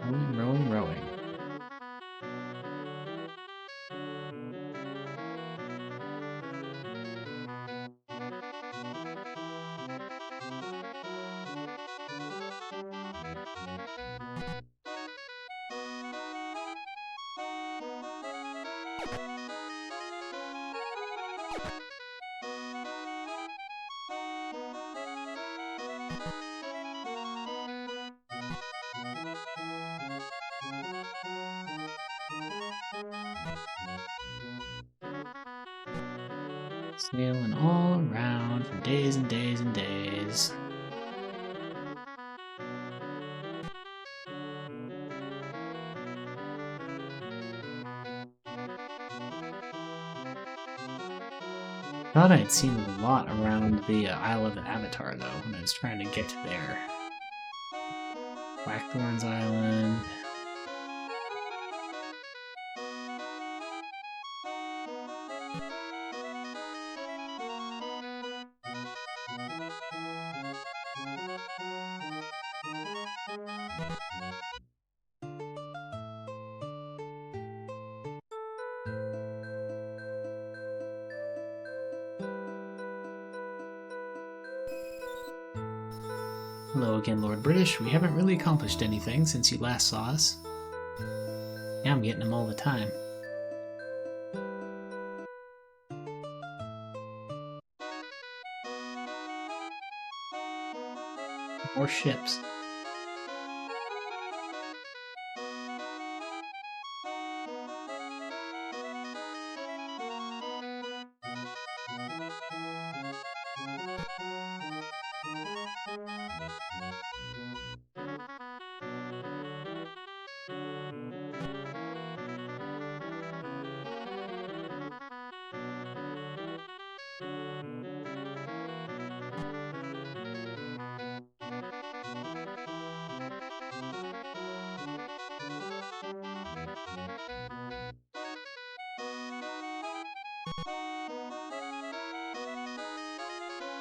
Rowing, rowing, rowing. Sailing all around for days and days and days. Thought I'd seen a lot around the Isle of the Avatar, though, when I was trying to get there. Blackthorn's Island. Hello again, Lord British. We haven't really accomplished anything since you last saw us. Now I'm getting them all the time. More ships.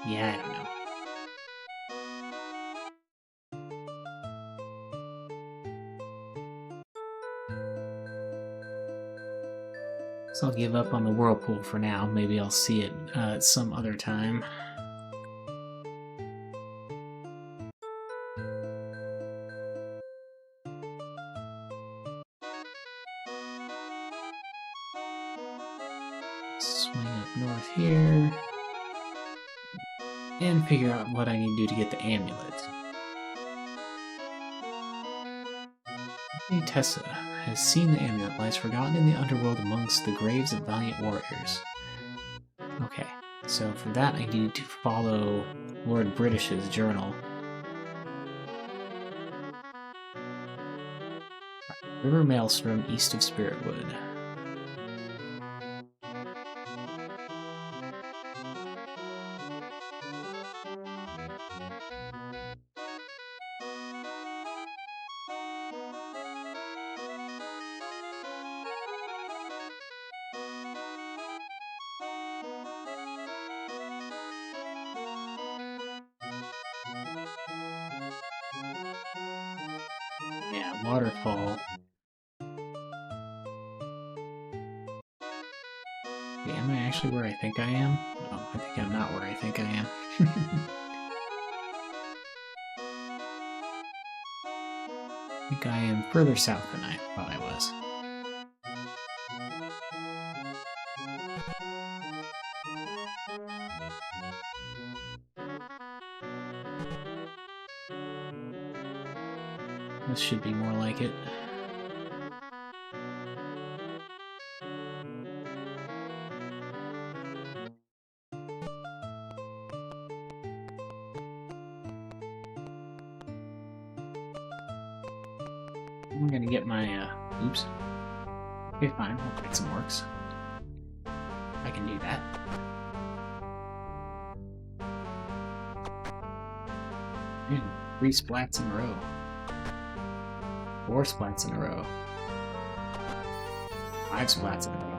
Yeah, I don't know. So I'll give up on the whirlpool for now. Maybe I'll see it some other time. Swing up north here. And figure out what I need to do to get the amulet. Hey, Tessa has seen the amulet lies forgotten in the underworld amongst the graves of valiant warriors. Okay, so for that I need to follow Lord British's journal. River Maelstrom east of Spiritwood. Yeah, waterfall. Yeah, am I actually where I think I am? Oh, I think I'm not where I think I am. I think I am further south than I thought I was. This should be more like it. I'm gonna get my, oops. Okay, fine, we'll make some works. I can do that. Man, 3 splats in a row. 4 splats in a row. 5 splats in a row.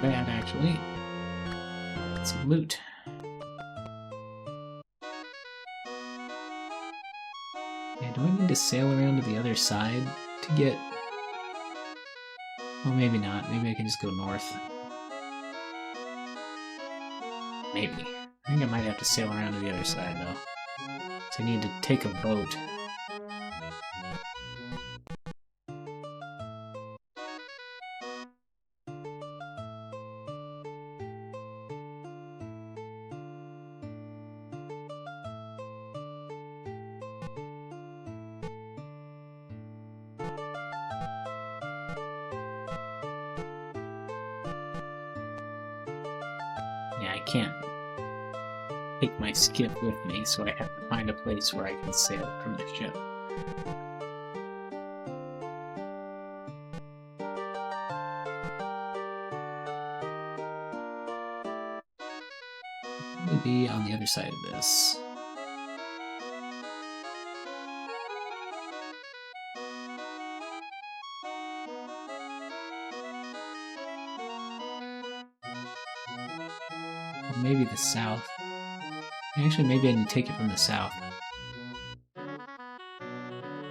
Bad, actually. Some loot. Yeah, do I need to sail around to the other side to get... Well, maybe not. Maybe I can just go north. Maybe. I think I might have to sail around to the other side, though. So I need to take a boat. Yeah, I can't take my skiff with me, so I have to find a place where I can sail from the ship. Maybe on the other side of this. Or maybe the south. Actually, maybe I need to take it from the south.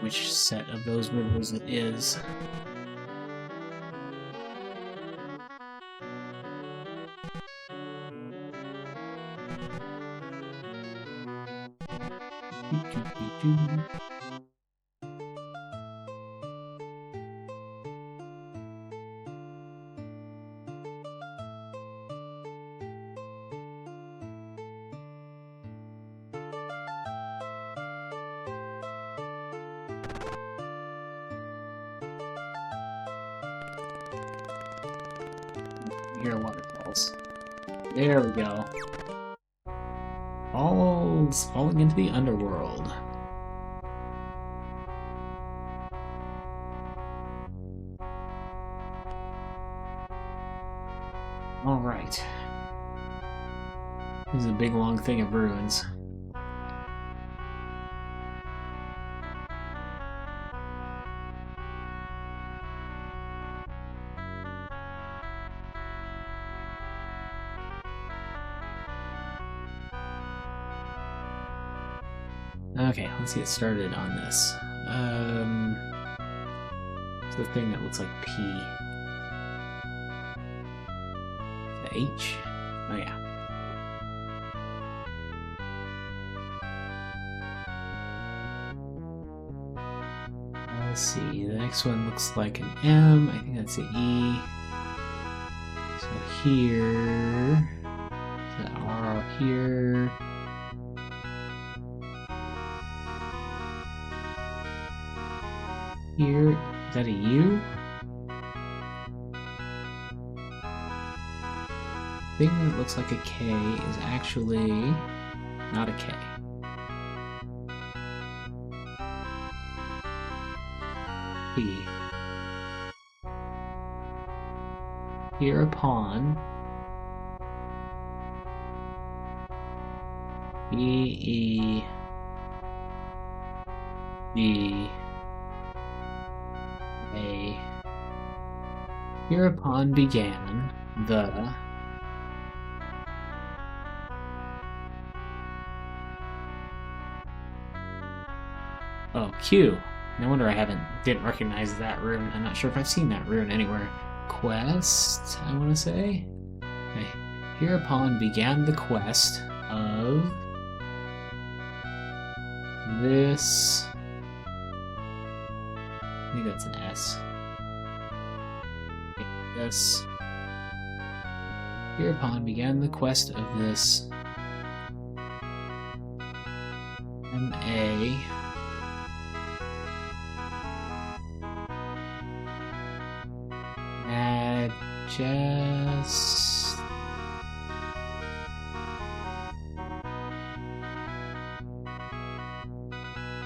Which set of those rivers it is. Here are waterfalls. There we go. Falling into the underworld. Alright. This is a big long thing of ruins. Okay, let's get started on this. It's the thing that looks like P. The H? Oh yeah. Let's see, the next one looks like an M. I think that's an E. So here, the R here. Here, is that a U? The thing that looks like a K is actually not a K. P. Hereupon, B, E, D, A. Hereupon began the Q. No wonder I didn't recognize that rune. I'm not sure if I've seen that rune anywhere. Quest, I want to say. Okay. Hereupon began the quest of this. I think that's an S. Yes. Hereupon began the quest of this M.A.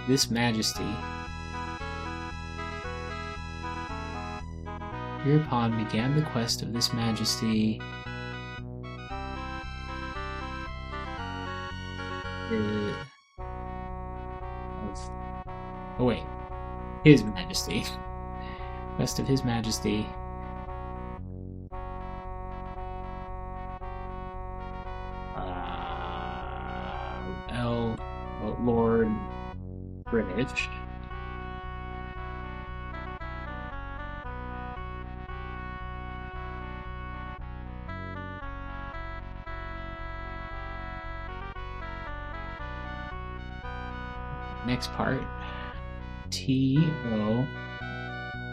This majesty. Hereupon began the quest of this majesty. Oh wait, His Majesty. Quest of His Majesty. Lord British. Next part. T-O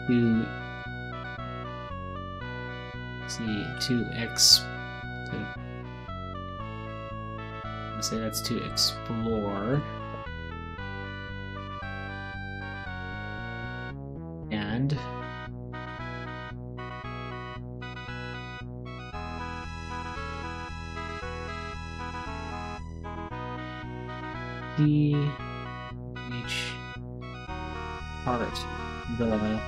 to X to I'll say that's to explore. And D H part the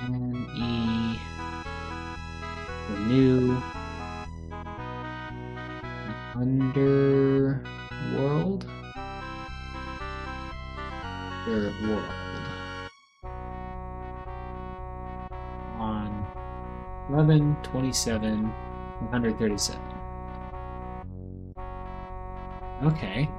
N-E renew underworld on 11/27/137. Okay.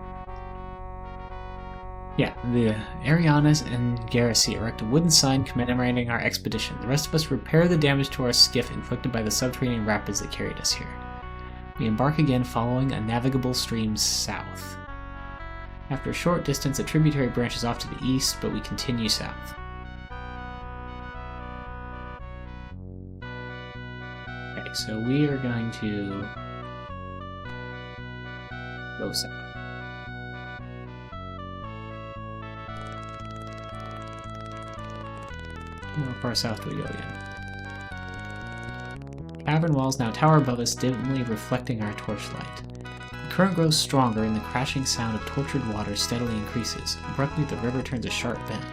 Yeah, the Arianas and Garrisi erect a wooden sign commemorating our expedition. The rest of us repair the damage to our skiff inflicted by the subterranean rapids that carried us here. We embark again following a navigable stream south. After a short distance, a tributary branches off to the east, but we continue south. Okay, so we are going to go south. How far south do we go again? Cavern walls now tower above us, dimly reflecting our torchlight. The current grows stronger, and the crashing sound of tortured water steadily increases. Abruptly, the river turns a sharp bend.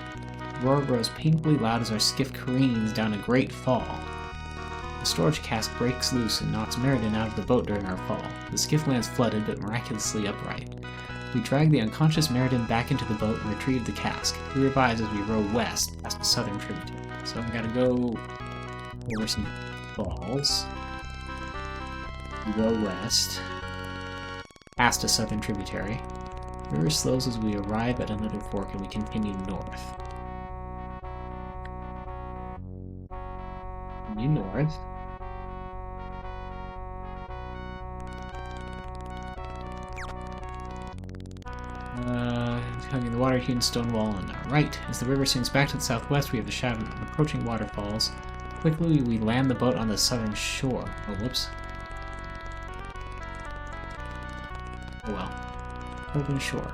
The roar grows painfully loud as our skiff careens down a great fall. The storage cask breaks loose and knocks Meriden out of the boat during our fall. The skiff lands flooded, but miraculously upright. We drag the unconscious Meriden back into the boat and retrieve the cask. He revives as we row west past the southern tributary. So I've got to go over some falls. We go west, past a southern tributary. The river slows as we arrive at another fork and we continue north. Continue north. Hugging the water-hewn stone wall on our right. As the river swings back to the southwest, we have the shadow of approaching waterfalls. Quickly, we land the boat on the southern shore. Oh, whoops. Oh well. Southern shore.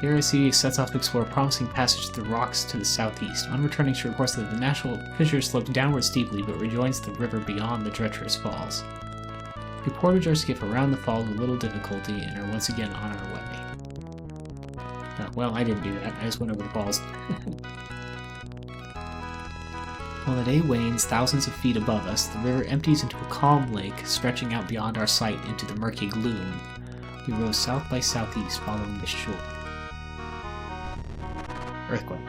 Garrison sets off to explore a promising passage through the rocks to the southeast. On returning, she reports that the natural fissure slopes downward steeply, but rejoins the river beyond the treacherous falls. We portage our skiff around the falls with little difficulty and are once again on our way. Well, I didn't do that. I just went over the falls. While the day wanes thousands of feet above us, the river empties into a calm lake stretching out beyond our sight into the murky gloom. We row south by southeast following the shore. Earthquake.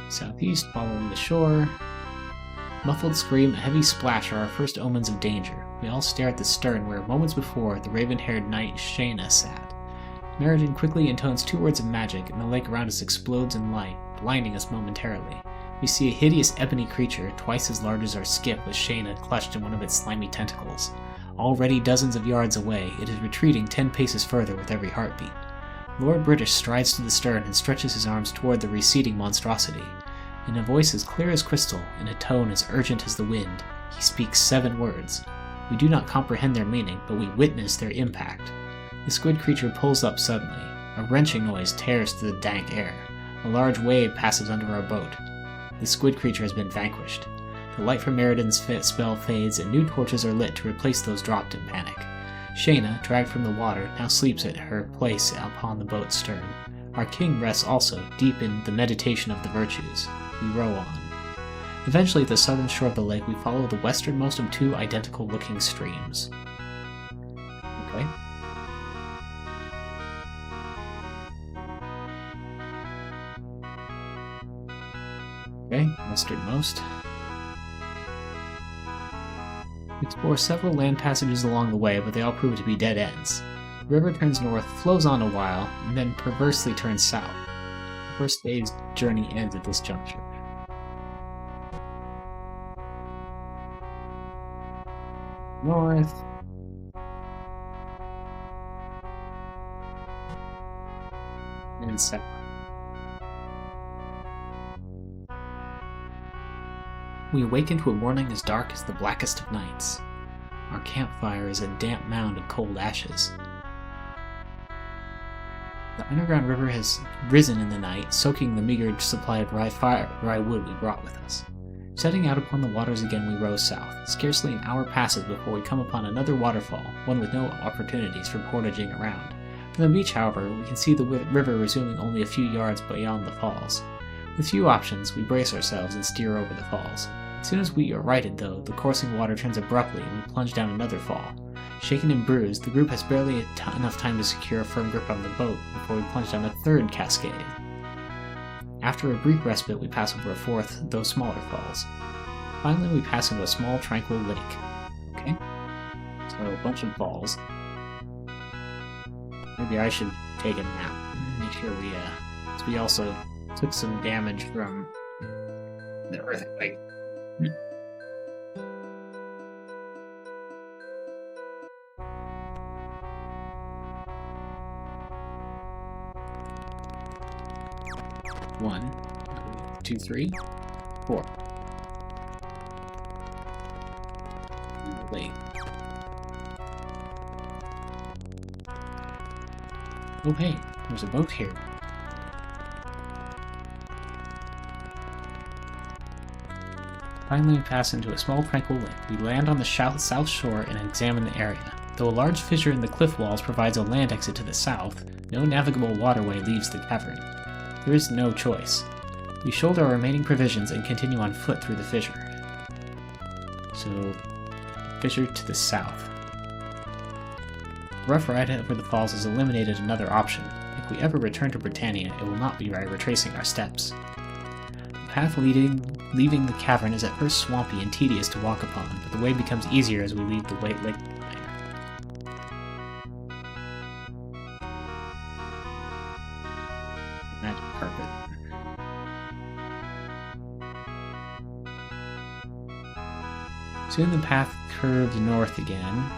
Southeast, following the shore. Muffled scream, a heavy splash are our first omens of danger. We all stare at the stern where, moments before, the raven-haired knight Shayna sat. Meriden quickly intones 2 words of magic, and the lake around us explodes in light, blinding us momentarily. We see a hideous ebony creature, twice as large as our skiff, with Shayna clutched in one of its slimy tentacles. Already dozens of yards away, it is retreating 10 paces further with every heartbeat. Lord British strides to the stern and stretches his arms toward the receding monstrosity. In a voice as clear as crystal, in a tone as urgent as the wind, he speaks 7 words. We do not comprehend their meaning, but we witness their impact. The squid creature pulls up suddenly. A wrenching noise tears through the dank air. A large wave passes under our boat. The squid creature has been vanquished. The light from Meriden's spell fades, and new torches are lit to replace those dropped in panic. Shayna, dragged from the water, now sleeps at her place upon the boat's stern. Our king rests also, deep in the meditation of the virtues. We row on. Eventually, at the southern shore of the lake, we follow the westernmost of 2 identical-looking streams. Okay. Okay, westernmost. We explore several land passages along the way, but they all prove to be dead ends. The river turns north, flows on a while, and then perversely turns south. The first day's journey ends at this juncture. North. And south. We awaken to a morning as dark as the blackest of nights. Our campfire is a damp mound of cold ashes. The underground river has risen in the night, soaking the meager supply of dry wood we brought with us. Setting out upon the waters again, we row south. Scarcely an hour passes before we come upon another waterfall, one with no opportunities for portaging around. From the beach, however, we can see the river resuming only a few yards beyond the falls. With few options, we brace ourselves and steer over the falls. As soon as we are righted, though, the coursing water turns abruptly and we plunge down another fall. Shaken and bruised, the group has barely enough time to secure a firm grip on the boat before we plunge down a third cascade. After a brief respite, we pass over a fourth, though smaller falls. Finally, we pass into a small, tranquil lake. Okay? So, a bunch of falls. Maybe I should take a nap. Make sure we also took some damage from the earthquake. One, 2, 3, 4. Wait. Oh hey, there's a boat here. Finally, we pass into a small tranquil lake. We land on the south shore and examine the area. Though a large fissure in the cliff walls provides a land exit to the south, no navigable waterway leaves the cavern. There is no choice. We shoulder our remaining provisions and continue on foot through the fissure. So, fissure to the south. Rough ride over the falls has eliminated another option. If we ever return to Britannia, it will not be by retracing our steps. The path leaving the cavern is at first swampy and tedious to walk upon, but the way becomes easier as we leave the White Lake behind. Magic carpet. Soon the path curved north again.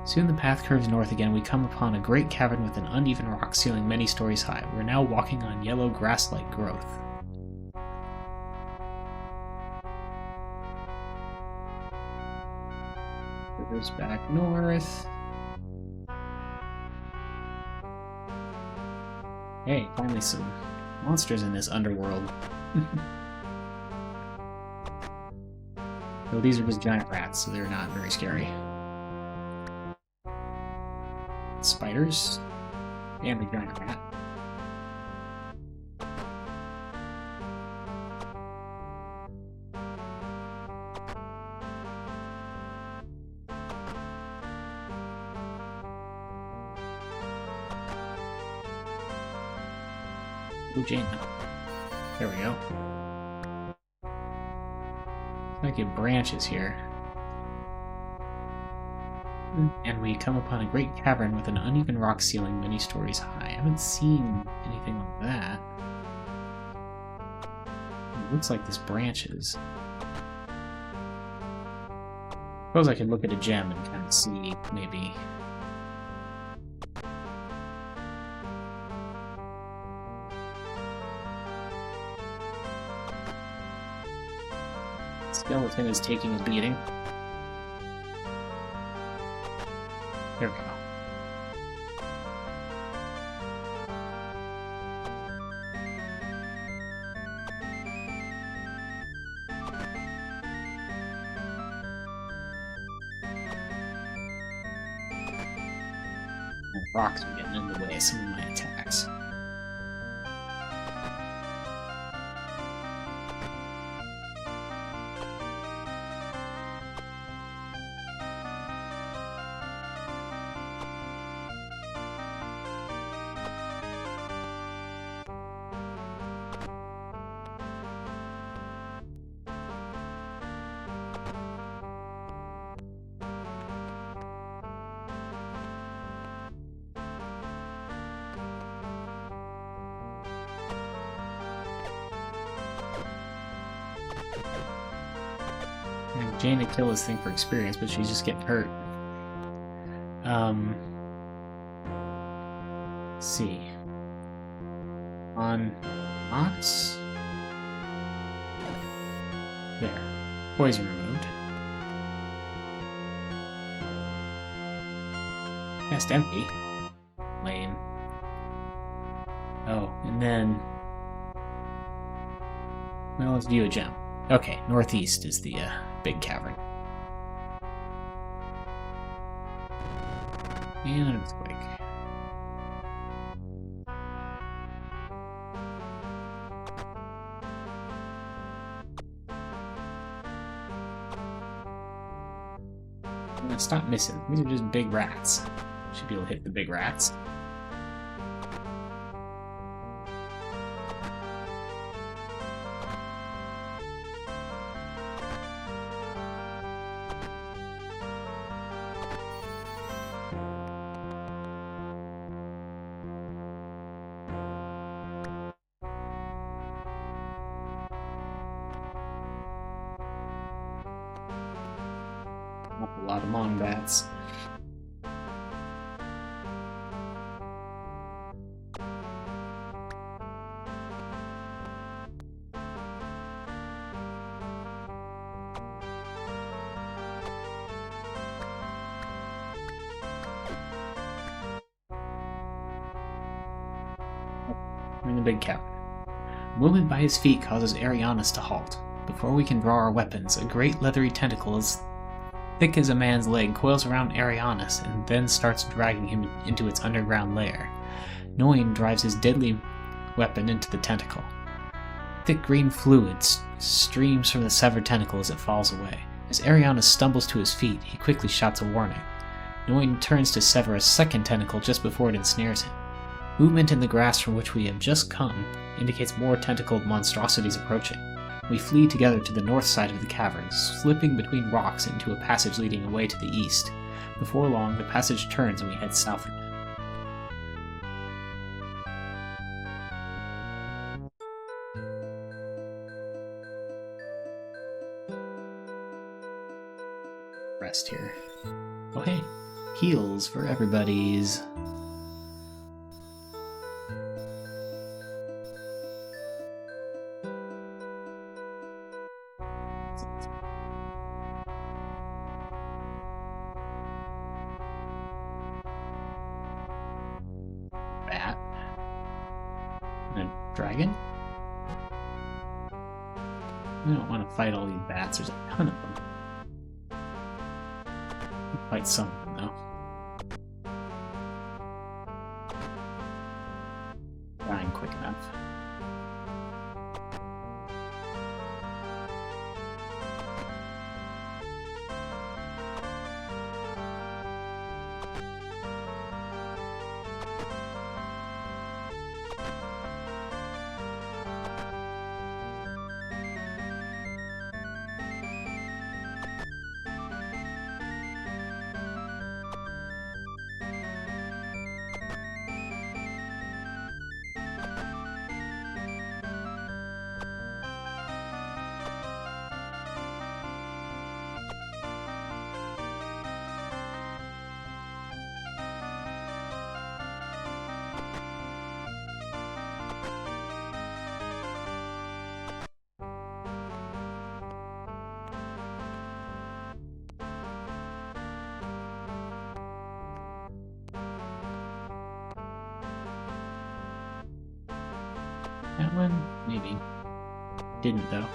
Soon the path curves north again. We come upon a great cavern with an uneven rock ceiling many stories high. We're now walking on yellow grass-like growth. River's back north. Hey, finally some monsters in this underworld. Though these are just giant rats, so they're not very scary. Spiders and a giant rat. Ooh, Jane. There we go. Looks like it branches here. And we come upon a great cavern with an uneven rock ceiling many stories high. I haven't seen anything like that. It looks like this branches. Suppose I could look at a gem and kind of see, maybe. Skeleton is taking a beating. There we go. The rocks are getting in the way of some of my attacks. Jane to kill this thing for experience, but she's just getting hurt. Let's see. On Ox. There. Poison removed. Cast empty. Lame. Oh, and then... well, let's view a gem. Okay, northeast is the big cavern. And an earthquake. I'm gonna stop missing. These are just big rats. Should be able to hit the big rats. A lot of mongrats. We're in the big cavern. A movement by his feet causes Arianis to halt. Before we can draw our weapons, a great leathery tentacle is thick as a man's leg coils around Arianis and then starts dragging him into its underground lair. Noin drives his deadly weapon into the tentacle. Thick green fluid streams from the severed tentacle as it falls away. As Ariana stumbles to his feet, he quickly shouts a warning. Noin turns to sever a second tentacle just before it ensnares him. Movement in the grass from which we have just come indicates more tentacled monstrosities approaching. We flee together to the north side of the cavern, slipping between rocks into a passage leading away to the east. Before long, the passage turns and we head south again. Rest here. Oh hey, heals for everybody's. Bat. And a dragon? I don't want to fight all these bats, there's a ton of them. Fight some of them, though. Dying quick enough. That one? Maybe. Didn't, though.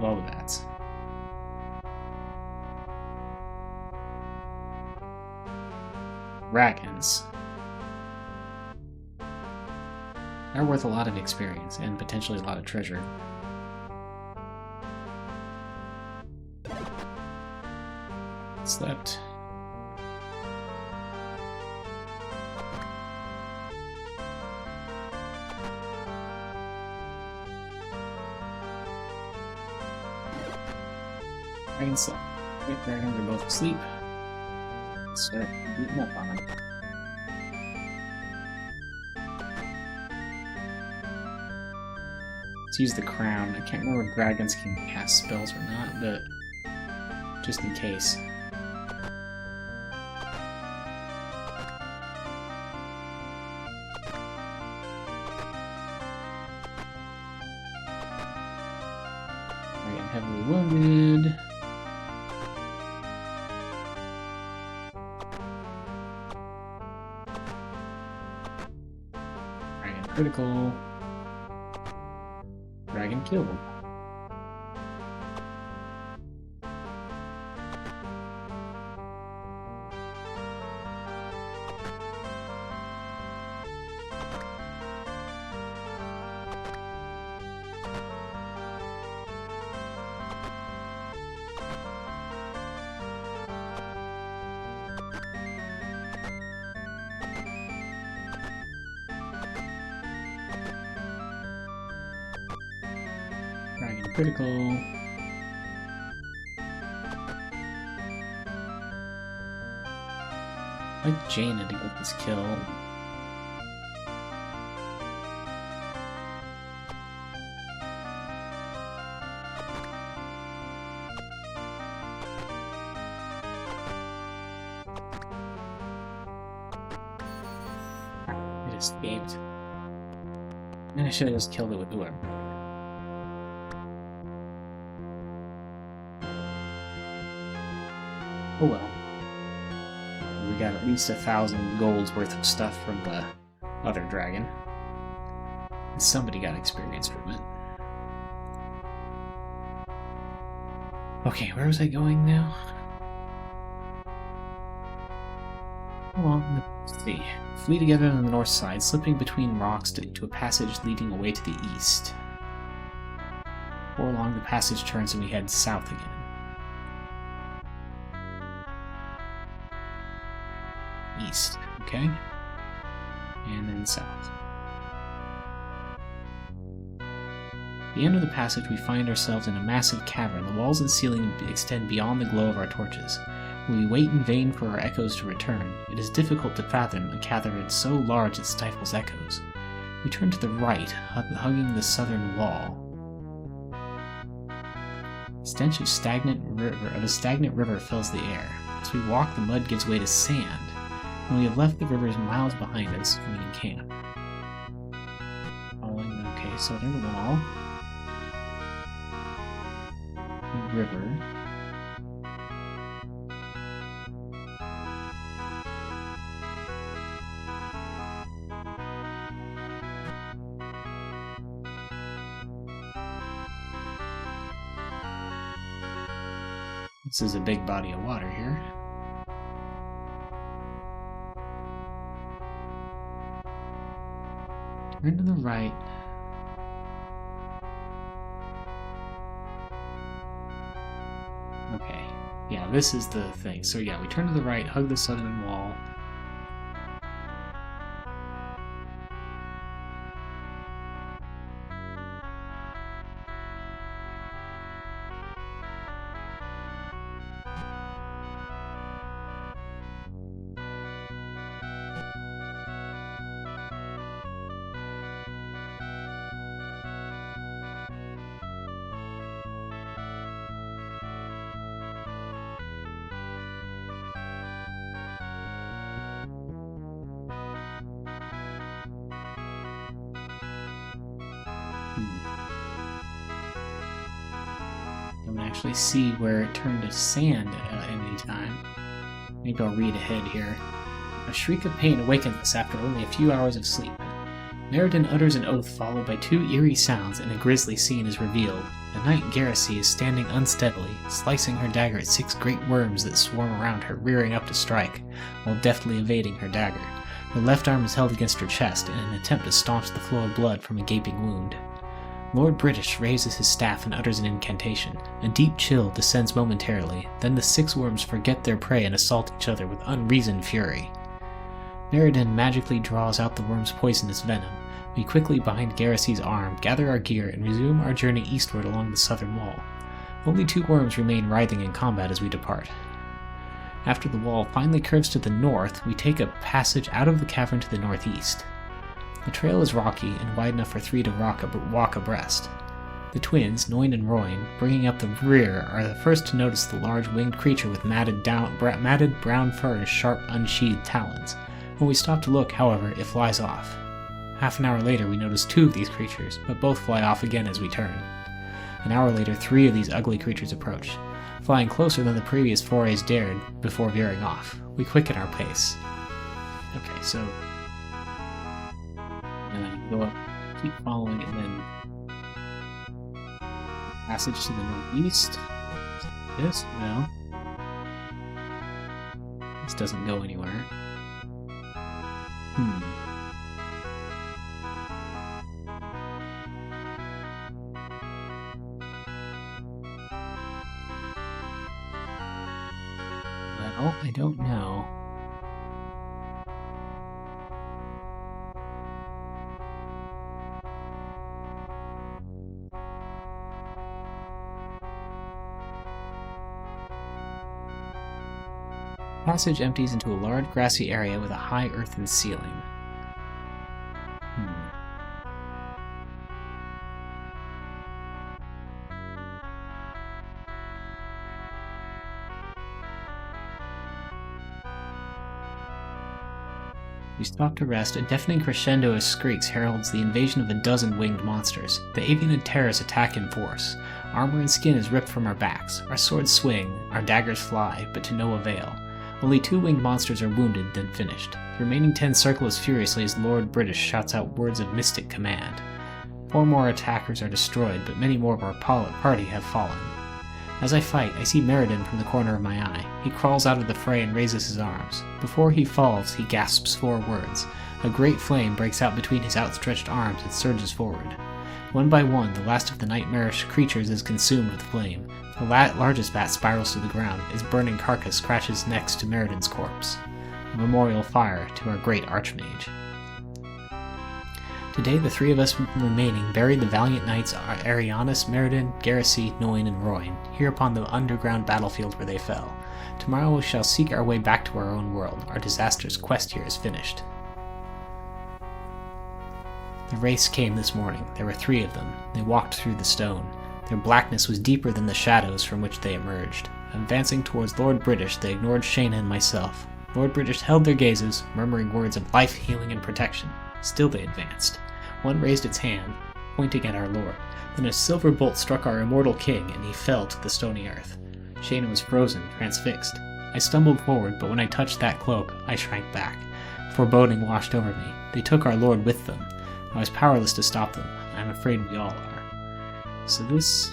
All the bats. Dragons. They're worth a lot of experience and potentially a lot of treasure. Slept. Dragons slept. Wait, dragons are both asleep. Start beating up on them. Let's use the crown. I can't remember if dragons can cast spells or not, but just in case. Dragon heavily wounded. Critical. Dragon killed him. Dragon critical. I'd like Jaina to get this kill. It escaped. And I should have just killed it with whoever. Oh well. got at least 1,000 gold's worth of stuff from the other dragon. And somebody got experience from it. Okay, where was I going now? Let's see. Flee together on the north side, slipping between rocks to a passage leading away to the east. Or along the passage turns and we head south again. East, okay? And then south. At the end of the passage, we find ourselves in a massive cavern. The walls and ceiling extend beyond the glow of our torches. We wait in vain for our echoes to return. It is difficult to fathom a cavern so large it stifles echoes. We turn to the right, hugging the southern wall. The stench of a stagnant river fills the air. As we walk, the mud gives way to sand. When we have left the rivers miles behind us, we encamp. Following the southern wall. The river. This is a big body of water here. Turn to the right. Okay. Yeah, this is the thing. So yeah, we turn to the right, hug the southern wall. Don't actually see where it turned to sand at any time. Maybe I'll read ahead here. A shriek of pain awakens us after only a few hours of sleep. Meriden utters an oath followed by two eerie sounds, and a grisly scene is revealed. The knight Garrison is standing unsteadily, slicing her dagger at 6 great worms that swarm around her, rearing up to strike, while deftly evading her dagger. Her left arm is held against her chest in an attempt to staunch the flow of blood from a gaping wound. Lord British raises his staff and utters an incantation. A deep chill descends momentarily, then the 6 worms forget their prey and assault each other with unreasoned fury. Meriden magically draws out the worm's poisonous venom. We quickly bind Garrison's arm, gather our gear, and resume our journey eastward along the southern wall. Only 2 worms remain writhing in combat as we depart. After the wall finally curves to the north, we take a passage out of the cavern to the northeast. The trail is rocky and wide enough for 3 to walk abreast. The twins, Noin and Roin, bringing up the rear, are the first to notice the large winged creature with matted brown fur and sharp, unsheathed talons. When we stop to look, however, it flies off. Half an hour later, we notice 2 of these creatures, but both fly off again as we turn. An hour later, 3 of these ugly creatures approach, flying closer than the previous forays dared before veering off. We quicken our pace. Okay, so go up, keep following, and then passage to the northeast. This? No. This doesn't go anywhere. Well, I don't know. The passage empties into a large grassy area with a high earthen ceiling. We stop to rest. A deafening crescendo of screeks heralds the invasion of a dozen winged monsters. The avian and terrors attack in force. Armor and skin is ripped from our backs. Our swords swing, our daggers fly, but to no avail. Only 2 winged monsters are wounded, then finished. The remaining 10 circle us furiously as Lord British shouts out words of mystic command. 4 more attackers are destroyed, but many more of our party have fallen. As I fight, I see Meriden from the corner of my eye. He crawls out of the fray and raises his arms. Before he falls, he gasps 4 words. A great flame breaks out between his outstretched arms and surges forward. One by one, the last of the nightmarish creatures is consumed with flame. The largest bat spirals to the ground. Its burning carcass crashes next to Meriden's corpse. A memorial fire to our great archmage. Today, the 3 of us remaining buried the valiant knights Arianus, Meriden, Garrison, Noin, and Roin, here upon the underground battlefield where they fell. Tomorrow we shall seek our way back to our own world. Our disastrous quest here is finished. The race came this morning. There were 3 of them. They walked through the stone. Their blackness was deeper than the shadows from which they emerged. Advancing towards Lord British, they ignored Shayna and myself. Lord British held their gazes, murmuring words of life, healing, and protection. Still they advanced. One raised its hand, pointing at our lord. Then a silver bolt struck our immortal king, and he fell to the stony earth. Shayna was frozen, transfixed. I stumbled forward, but when I touched that cloak, I shrank back. Foreboding washed over me. They took our lord with them. I was powerless to stop them. I'm afraid we all are. So this...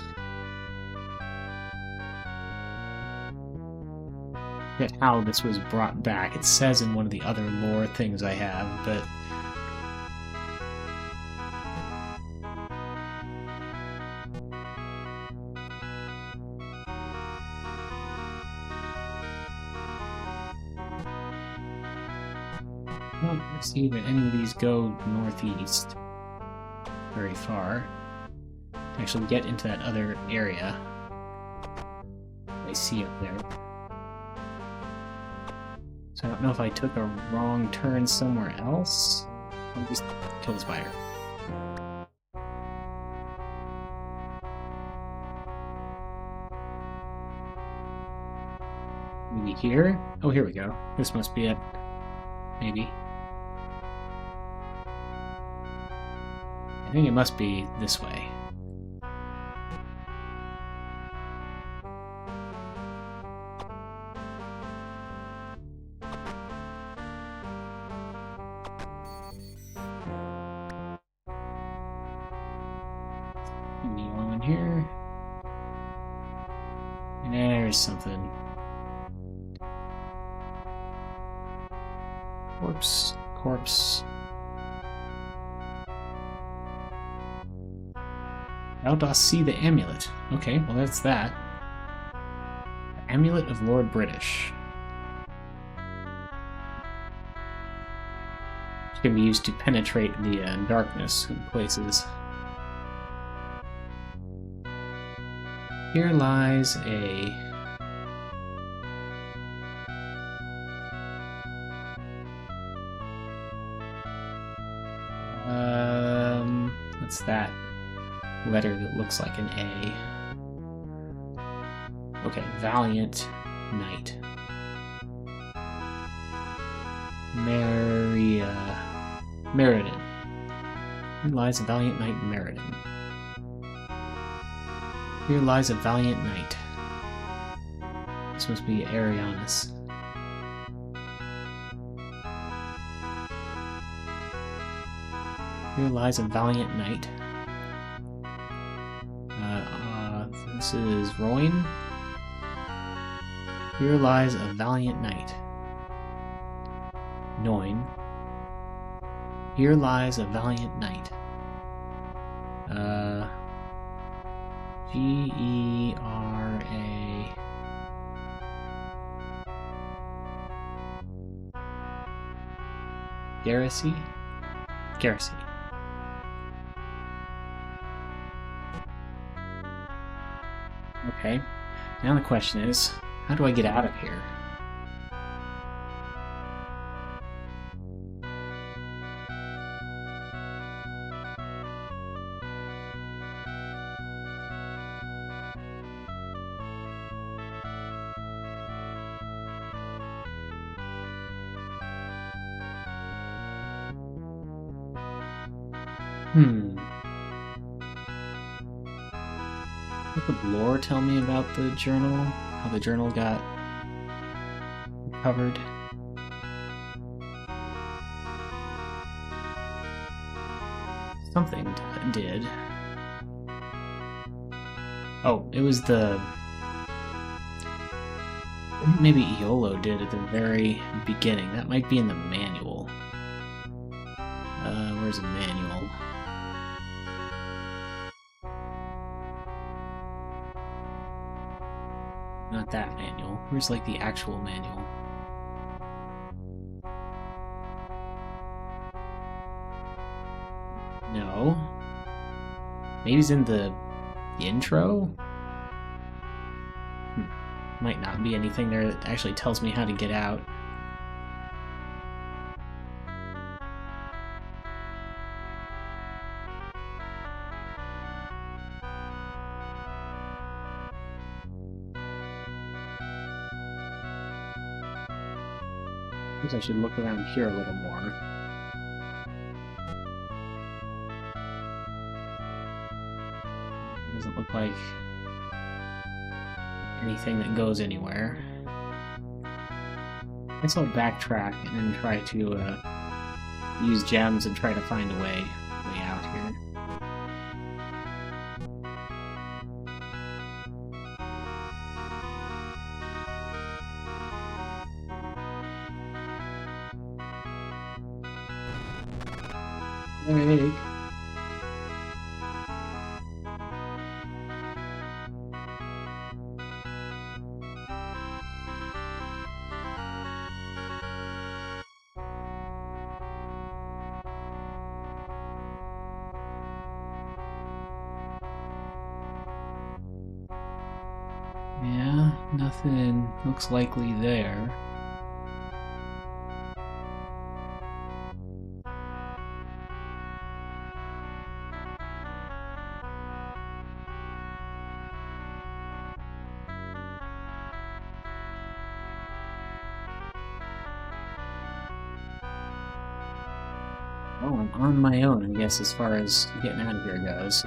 I forget how this was brought back. It says in one of the other lore things I have, but... I don't see that any of these go northeast very far. To actually get into that other area I see up there. So I don't know if I took a wrong turn somewhere else. I'll just kill the spider. Maybe here? Oh, here we go. This must be it. Maybe. I think it must be this way. Neon here. And there's something. Corpse. Thou dost see the amulet. Okay, well that's that. The Amulet of Lord British. Which can be used to penetrate the darkness in places. Here lies a... what's that letter that looks like an A? Okay, Valiant Knight. Meriden. Here lies a Valiant Knight Meriden. Here lies a Valiant Knight. This must be Arianus. Here lies a Valiant Knight. This is Roin. Here lies a Valiant Knight. Noin. Here lies a Valiant Knight. G-E-R-A... Garrison? Okay, now the question is, how do I get out of here? What would lore tell me about the journal? How the journal got covered. Something did. Oh, it was the... Maybe Iolo did at the very beginning. That might be in the manual. Where's the manual? Not that manual. Where's, like, the actual manual? No. Maybe it's in the intro? Might not be anything there that actually tells me how to get out. I guess I should look around here a little more. Doesn't look like anything that goes anywhere. I guess I'll backtrack and then try to use gems and try to find a way out here. Egg. Yeah, nothing looks likely there. Oh, I'm on my own, I guess, as far as getting out of here goes.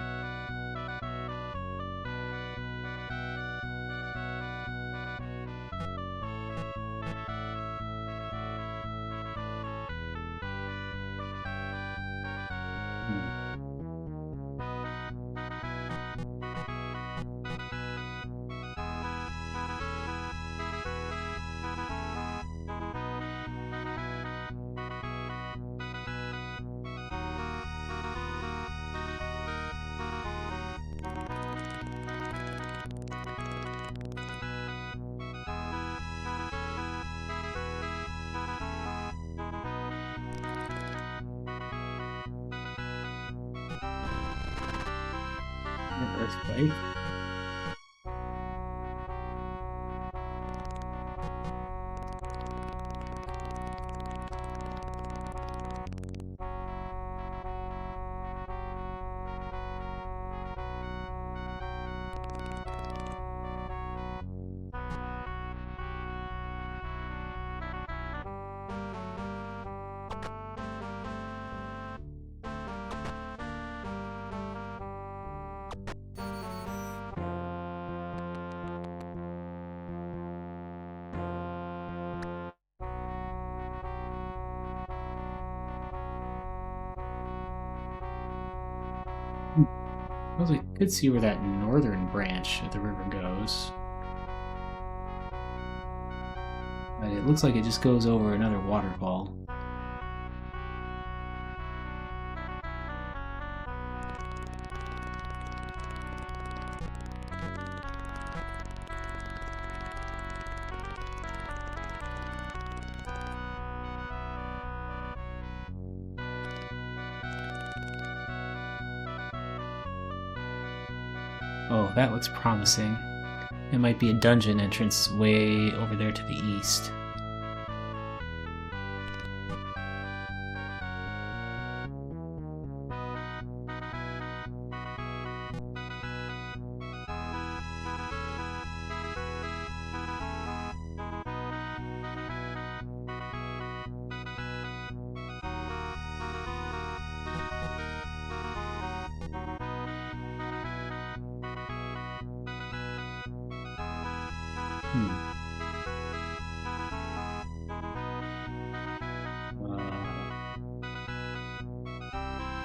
Earthquake. Well, I could see where that northern branch of the river goes. But it looks like it just goes over another waterfall. Oh, that looks promising. It might be a dungeon entrance way over there to the east.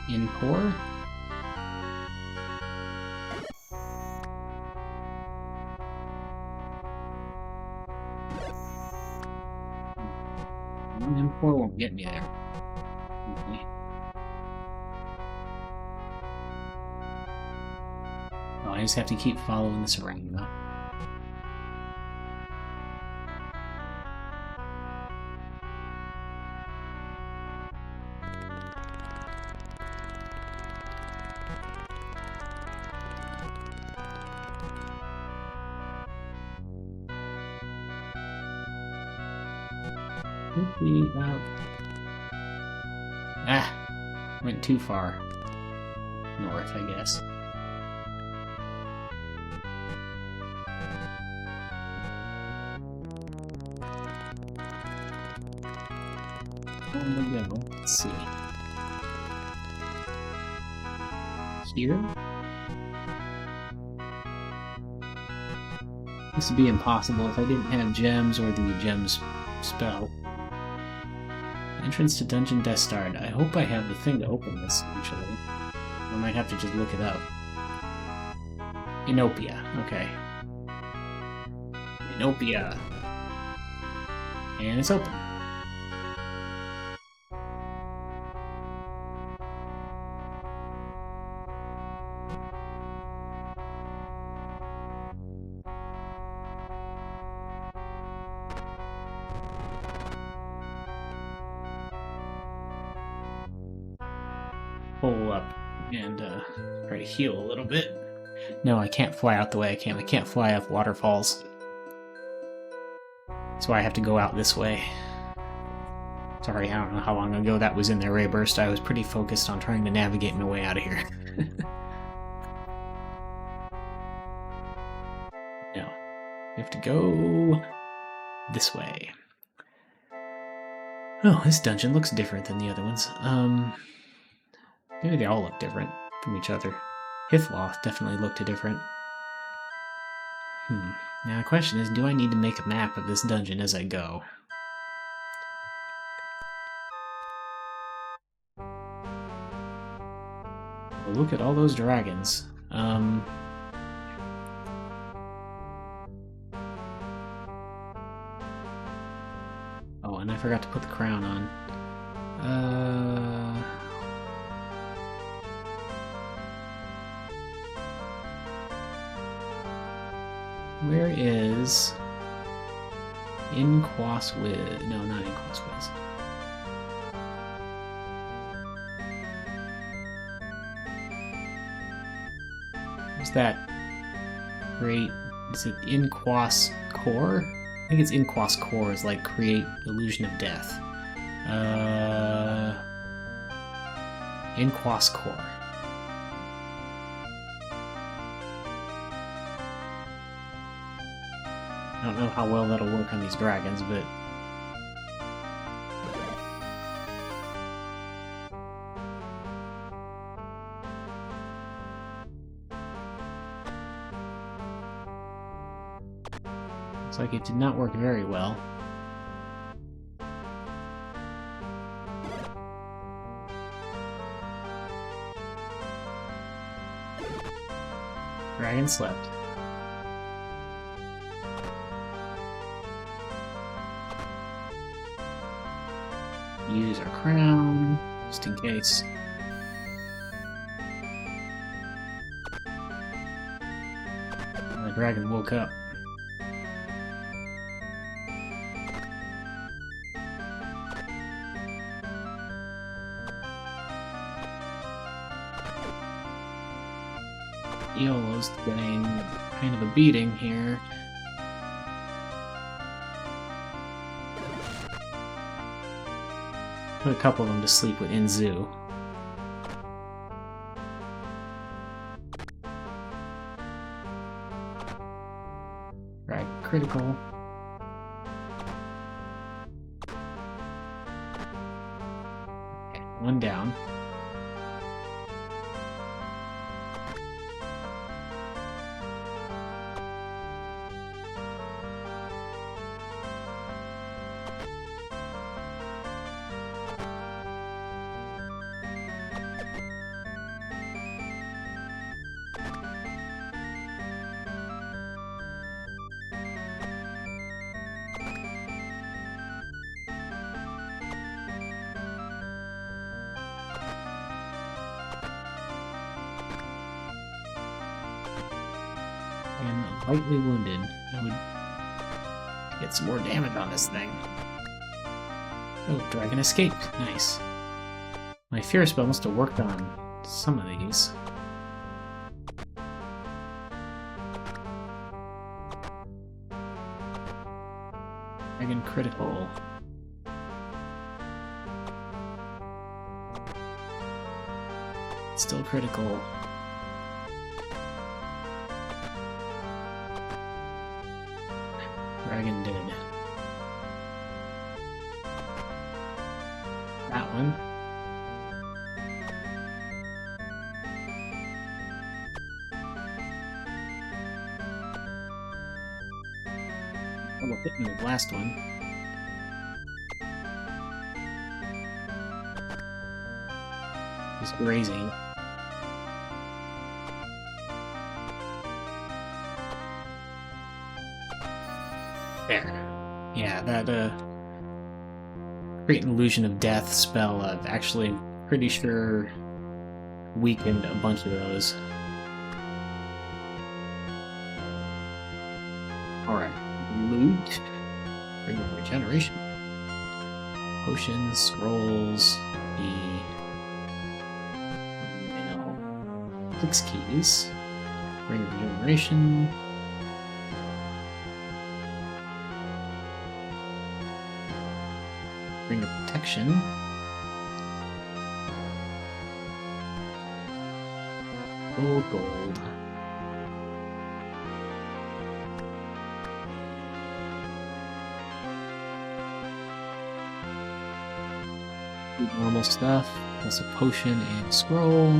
In pour? One in pour won't get me there. Okay. Oh, I just have to keep following this around, though. Could be about... Ah! Went too far. North, I guess. Let's see. Here? This would be impossible if I didn't have gems or the gems spell. Entrance to Dungeon Death Starred. I hope I have the thing to open this, actually. I might have to just look it up. Inopia. Okay. Inopia. And it's open. Pull up and try to heal a little bit. No, I can't fly out the way I came. I can't fly up waterfalls. That's why I have to go out this way. Sorry, I don't know how long ago that was in their Rayburst. I was pretty focused on trying to navigate my way out of here. No. We have to go this way. Oh, this dungeon looks different than the other ones. Maybe they all look different from each other. Hithloth definitely looked different. Now the question is, do I need to make a map of this dungeon as I go? Well, look at all those dragons. Oh, and I forgot to put the crown on. Where is Inquaswiz? No, not Inquaswiz. What's that? Great. Is it Inquas Core? I think it's Inquas Core is like create illusion of death. Inquas Core. I don't know how well that'll work on these dragons, but... looks like it did not work very well. Dragon slept. Use our crown, just in case. The dragon woke up. Iolo's getting kind of a beating here. Put a couple of them to sleep with Inzu. Right, critical. Okay, one down. lightly wounded. I would get some more damage on this thing. Oh, dragon escaped. Nice. My fear spell must have worked on some of these. Dragon critical. Still critical. Dragon dead. That one. Double hit me with the last one. Just grazing. There. Yeah, that create an illusion of death spell I've actually pretty sure weakened a bunch of those. Alright. Loot. Bring up regeneration. Potions, scrolls, the 6 keys. Bring up regeneration. Ring of protection. Gold. Normal stuff. Plus a potion and scroll.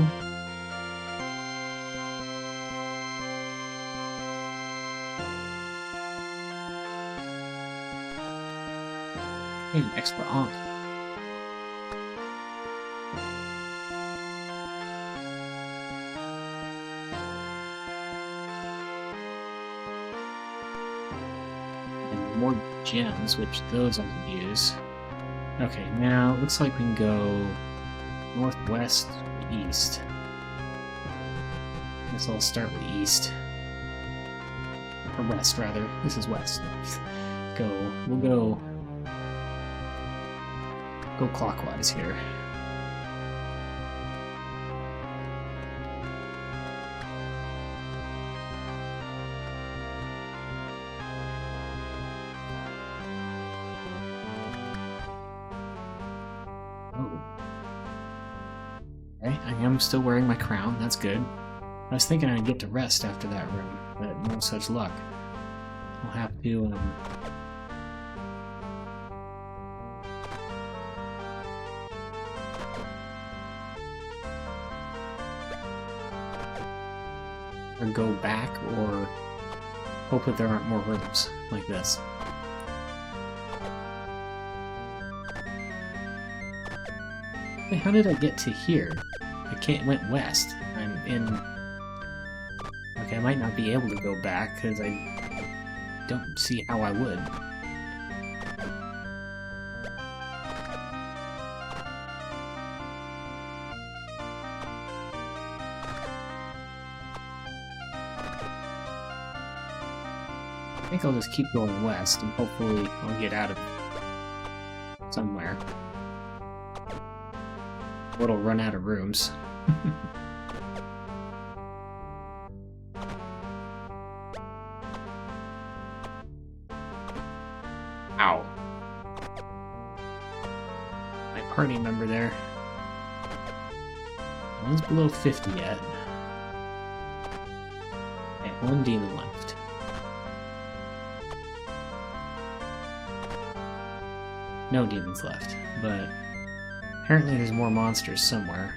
And extra on. And more gems, which those I can use. Okay, now it looks like we can go northwest, east. Guess I'll start with east. Or west, rather. This is west. We'll go clockwise here. Okay, I am still wearing my crown, that's good. I was thinking I'd get to rest after that room, but no such luck. I'll have to, or go back, or hope that there aren't more rooms like this. Hey, how did I get to here? I went west. I'm in... Okay, I might not be able to go back, because I don't see how I would. I think I'll just keep going west, and hopefully I'll get out of somewhere. Or it'll run out of rooms. Ow. My party member there. No one's below 50 yet. Okay, one demon left. No demons left, but apparently there's more monsters somewhere.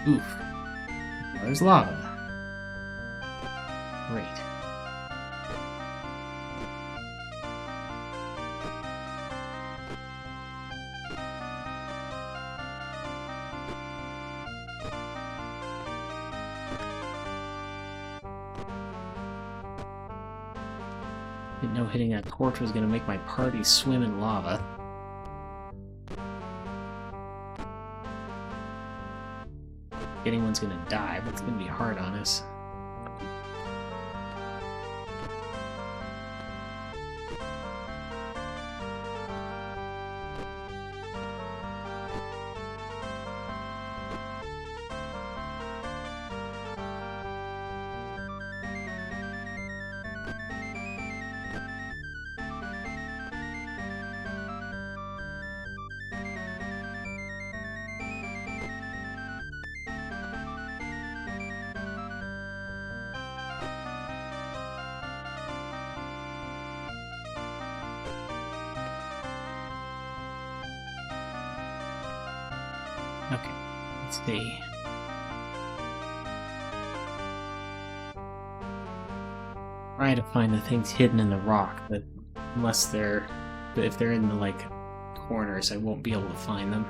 Oof. Oh, there's lava. Great. Didn't know hitting that torch was going to make my party swim in lava. if anyone's gonna die, but it's gonna be hard on us. Okay, let's see. Try to find the things hidden in the rock, but if they're in the like corners, I won't be able to find them.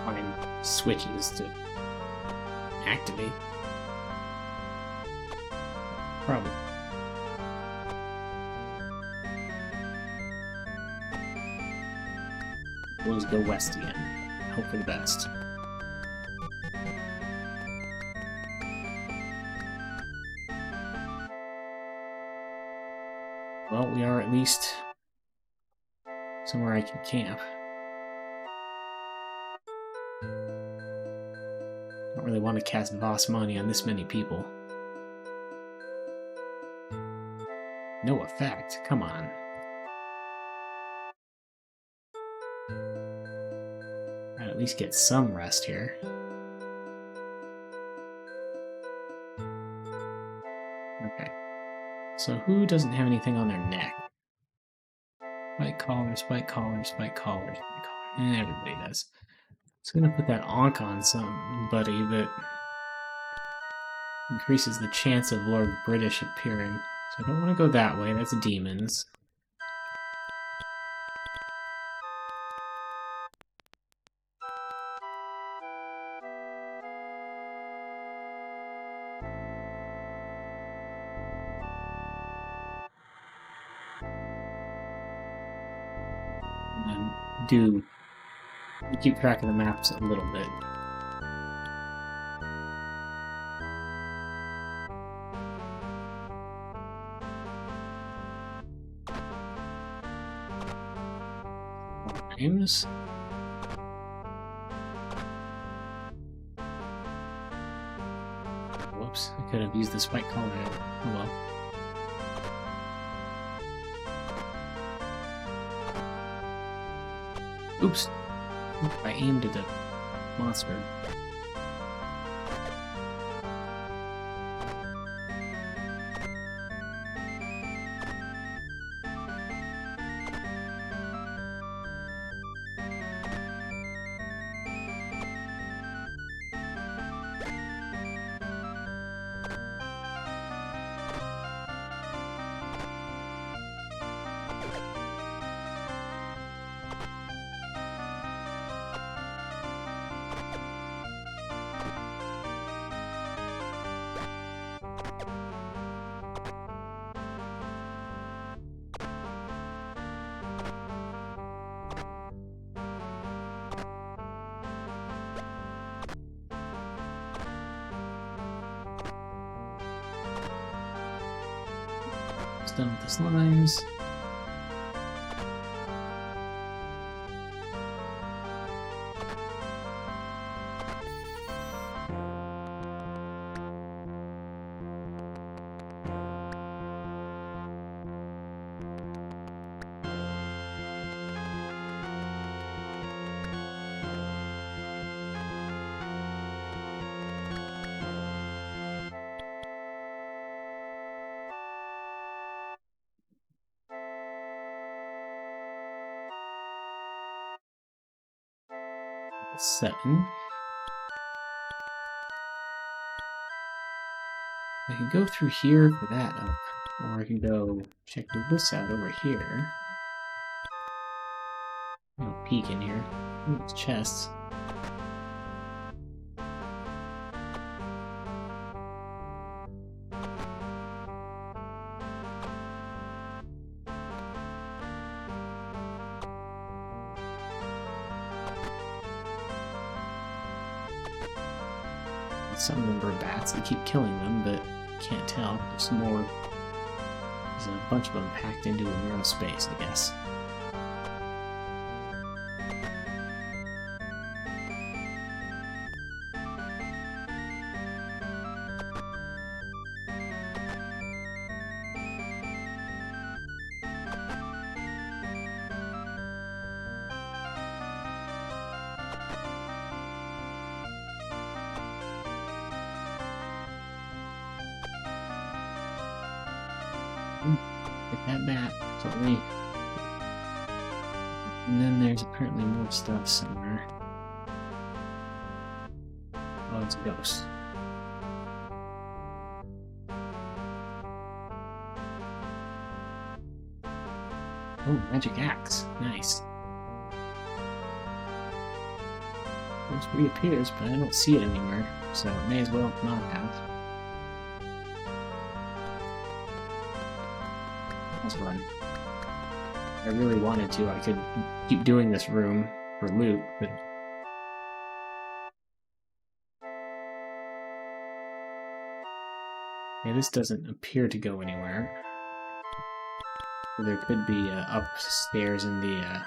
Find switches to activate. Probably. We'll just go west again. Hope for the best. Well, we are at least somewhere I can camp. Don't really want to cast boss money on this many people. No effect. Come on. I'd at least get some rest here. Okay. So who doesn't have anything on their neck? Spike collar, spike collar, spike collar, spike collar. And everybody does. It's gonna put that onk on somebody that increases the chance of Lord British appearing. So I don't want to go that way, that's demons. And do keep track of the maps a little bit. Names. Whoops, I could have used the spike collar. Oh well. Oops. I aimed at a monster. Done with the slimes. Seven. I can go through here for that up, or I can go check this out over here. I'll peek in here. Ooh, it's chests. some number of bats that keep killing them, but can't tell. There's more. There's a bunch of them packed into a narrow space, I guess. Get that bat, totally. And then there's apparently more stuff somewhere. Oh, it's a ghost. Oh, magic axe. Nice. It reappears, but I don't see it anywhere, so it may as well not have. Let's run. If I really wanted to, I could keep doing this room for loot, but... Yeah, this doesn't appear to go anywhere. So there could be upstairs in the...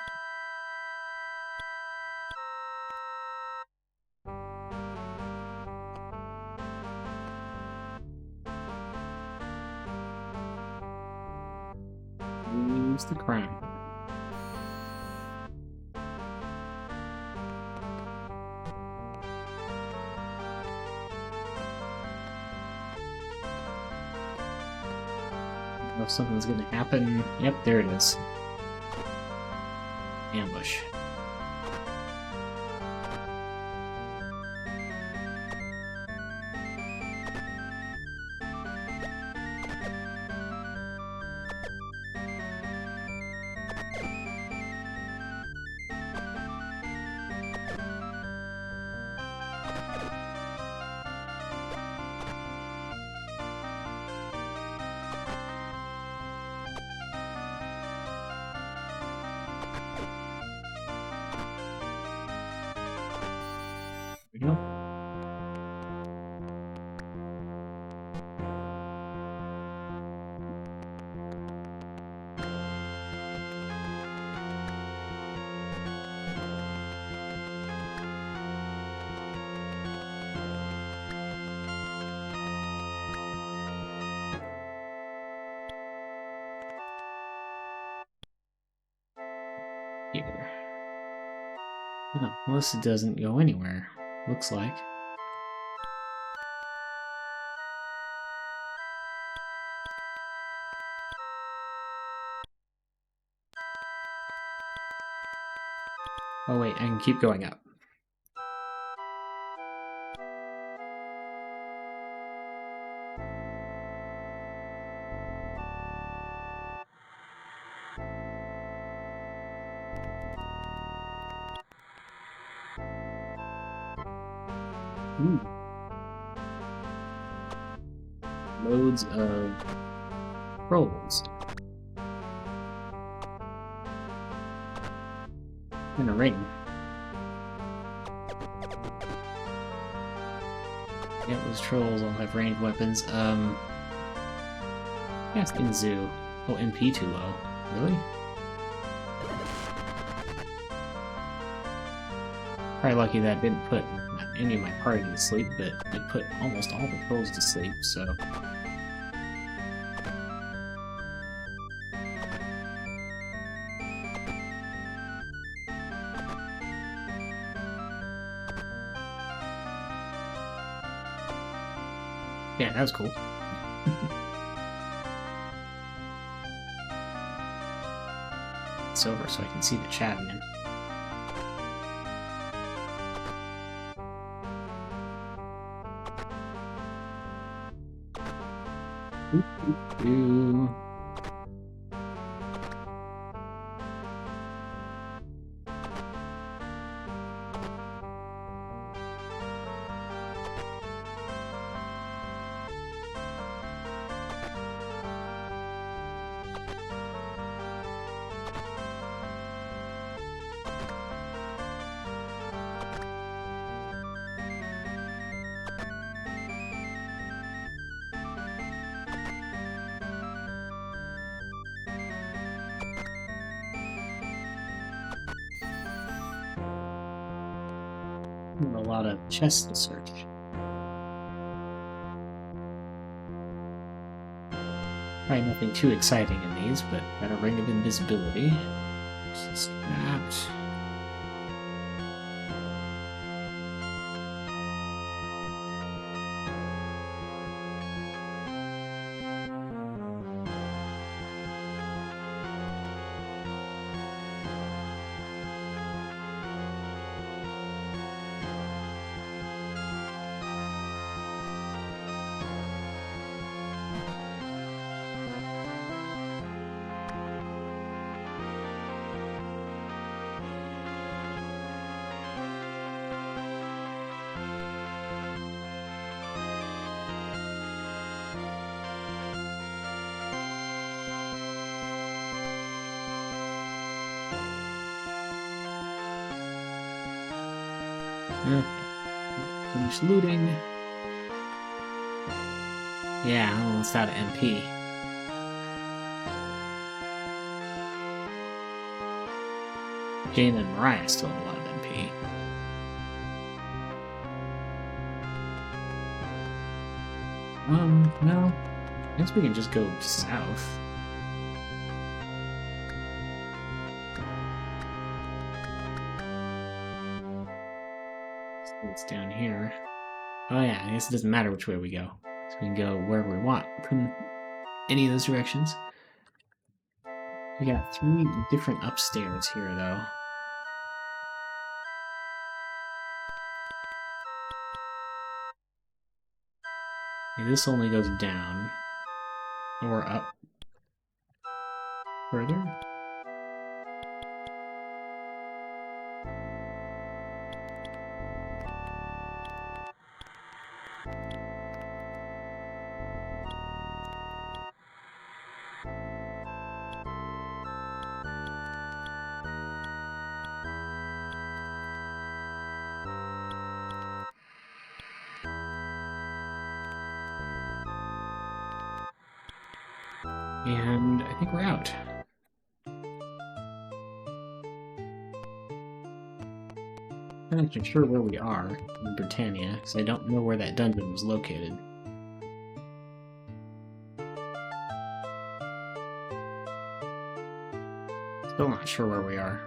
Use the crown. I don't know if something's gonna happen. Yep, there it is. Ambush. We go. Here. Oh, Melissa doesn't go anywhere, looks like. Oh wait, I can keep going up. Ooh. Loads of rolls. And a ring. Yeah, those trolls all have ranged weapons. Yes, in zoo. Oh, MP too low. Really? Probably lucky that didn't put any of my party to sleep, but it put almost all the trolls to sleep, so... Yeah, that was cool. It's over so I can see the chat again. Ooh. A lot of chests to search. Probably nothing too exciting in these, but got a ring of invisibility. Scrapped. Finish looting. Yeah, I'm almost out of MP. Jane and Mariah still have a lot of MP. No. I guess we can just go south. It's down here. Oh yeah, I guess it doesn't matter which way we go. So we can go wherever we want from any of those directions. We got 3 different upstairs here, though. Yeah, this only goes down. Or up. Further? And I think we're out. I'm not actually sure where we are in Britannia, because I don't know where that dungeon was located. Still not sure where we are.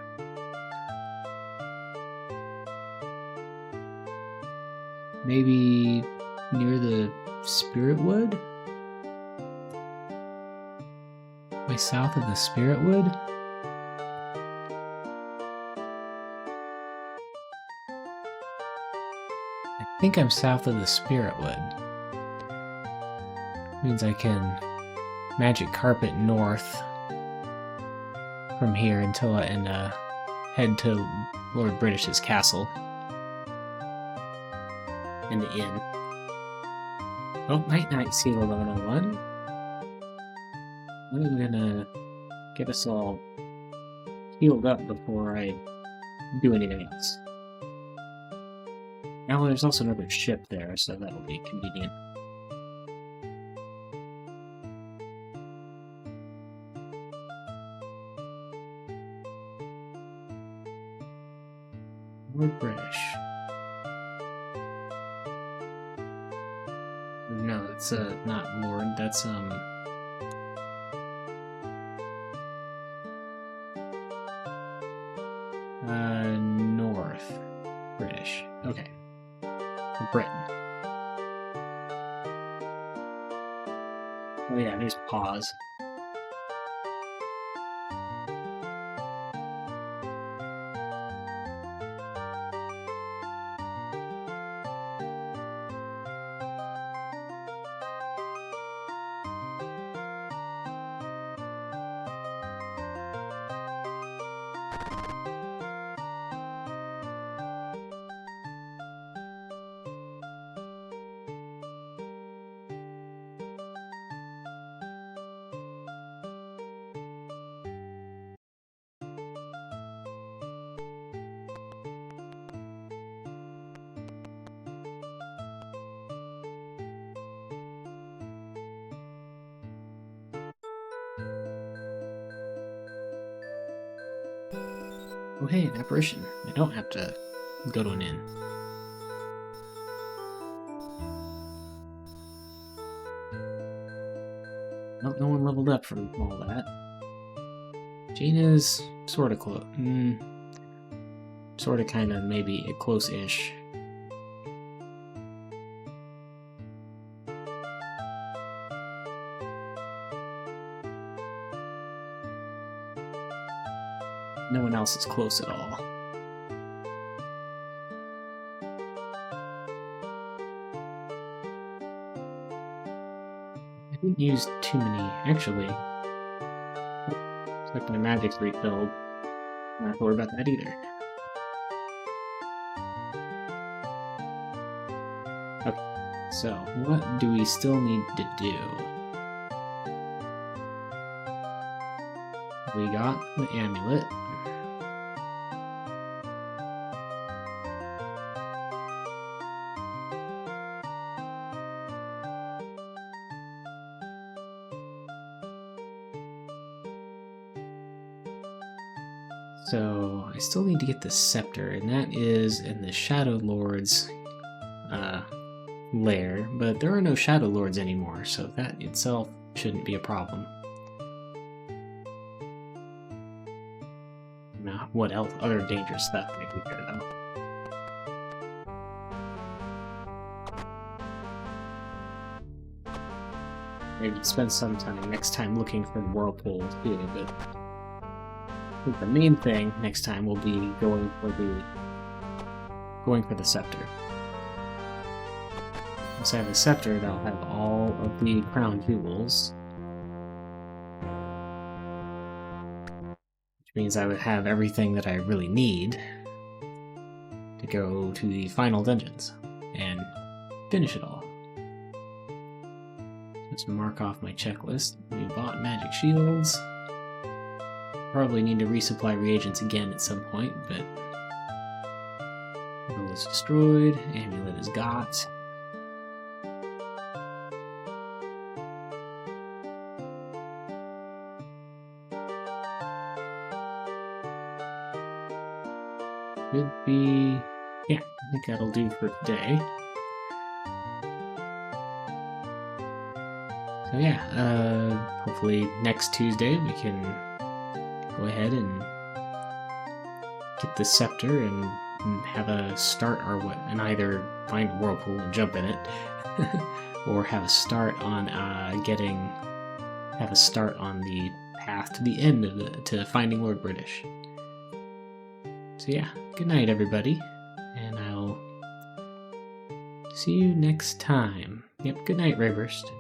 Maybe near the Spiritwood? Way south of the Spiritwood? I think I'm south of the Spiritwood. Means I can magic carpet north from here until I head to Lord British's castle and the inn. Oh, night seal 1101. I'm gonna get us all healed up before I do anything else. Now there's also another ship there, so that'll be convenient. Lord British. No, that's not Lord, that's North British. Okay. Britain. Oh yeah, there's pause. Oh hey, an apparition. I don't have to go to an inn. no one leveled up from all that. Jaina's sort of close. Sort of, kind of, maybe close-ish. No one else is close at all. I didn't use too many, actually. Looks like my magic's refilled. I don't have to worry about that either. Okay, so what do we still need to do? We got the amulet. So I still need to get the scepter, and that is in the Shadow Lord's lair, but there are no Shadow Lords anymore, so that itself shouldn't be a problem. Now, what else? Other dangerous stuff might be there, though. Maybe spend some time next time looking for the whirlpool too, but I think the main thing next time will be going for the scepter. Once I have the scepter, that'll have all of the crown jewels, which means I would have everything that I really need to go to the final dungeons and finish it all. Let's mark off my checklist. We bought magic shields. Probably need to resupply reagents again at some point, but portal is destroyed, amulet is got. Should be, yeah, I think that'll do for today. So yeah, hopefully next Tuesday we can go ahead and get the scepter and have a start, or what, and either find a whirlpool and jump in it, or have a start on have a start on the path to the end of to finding Lord British. So yeah, good night everybody, and I'll see you next time. Yep, good night, Rayburst.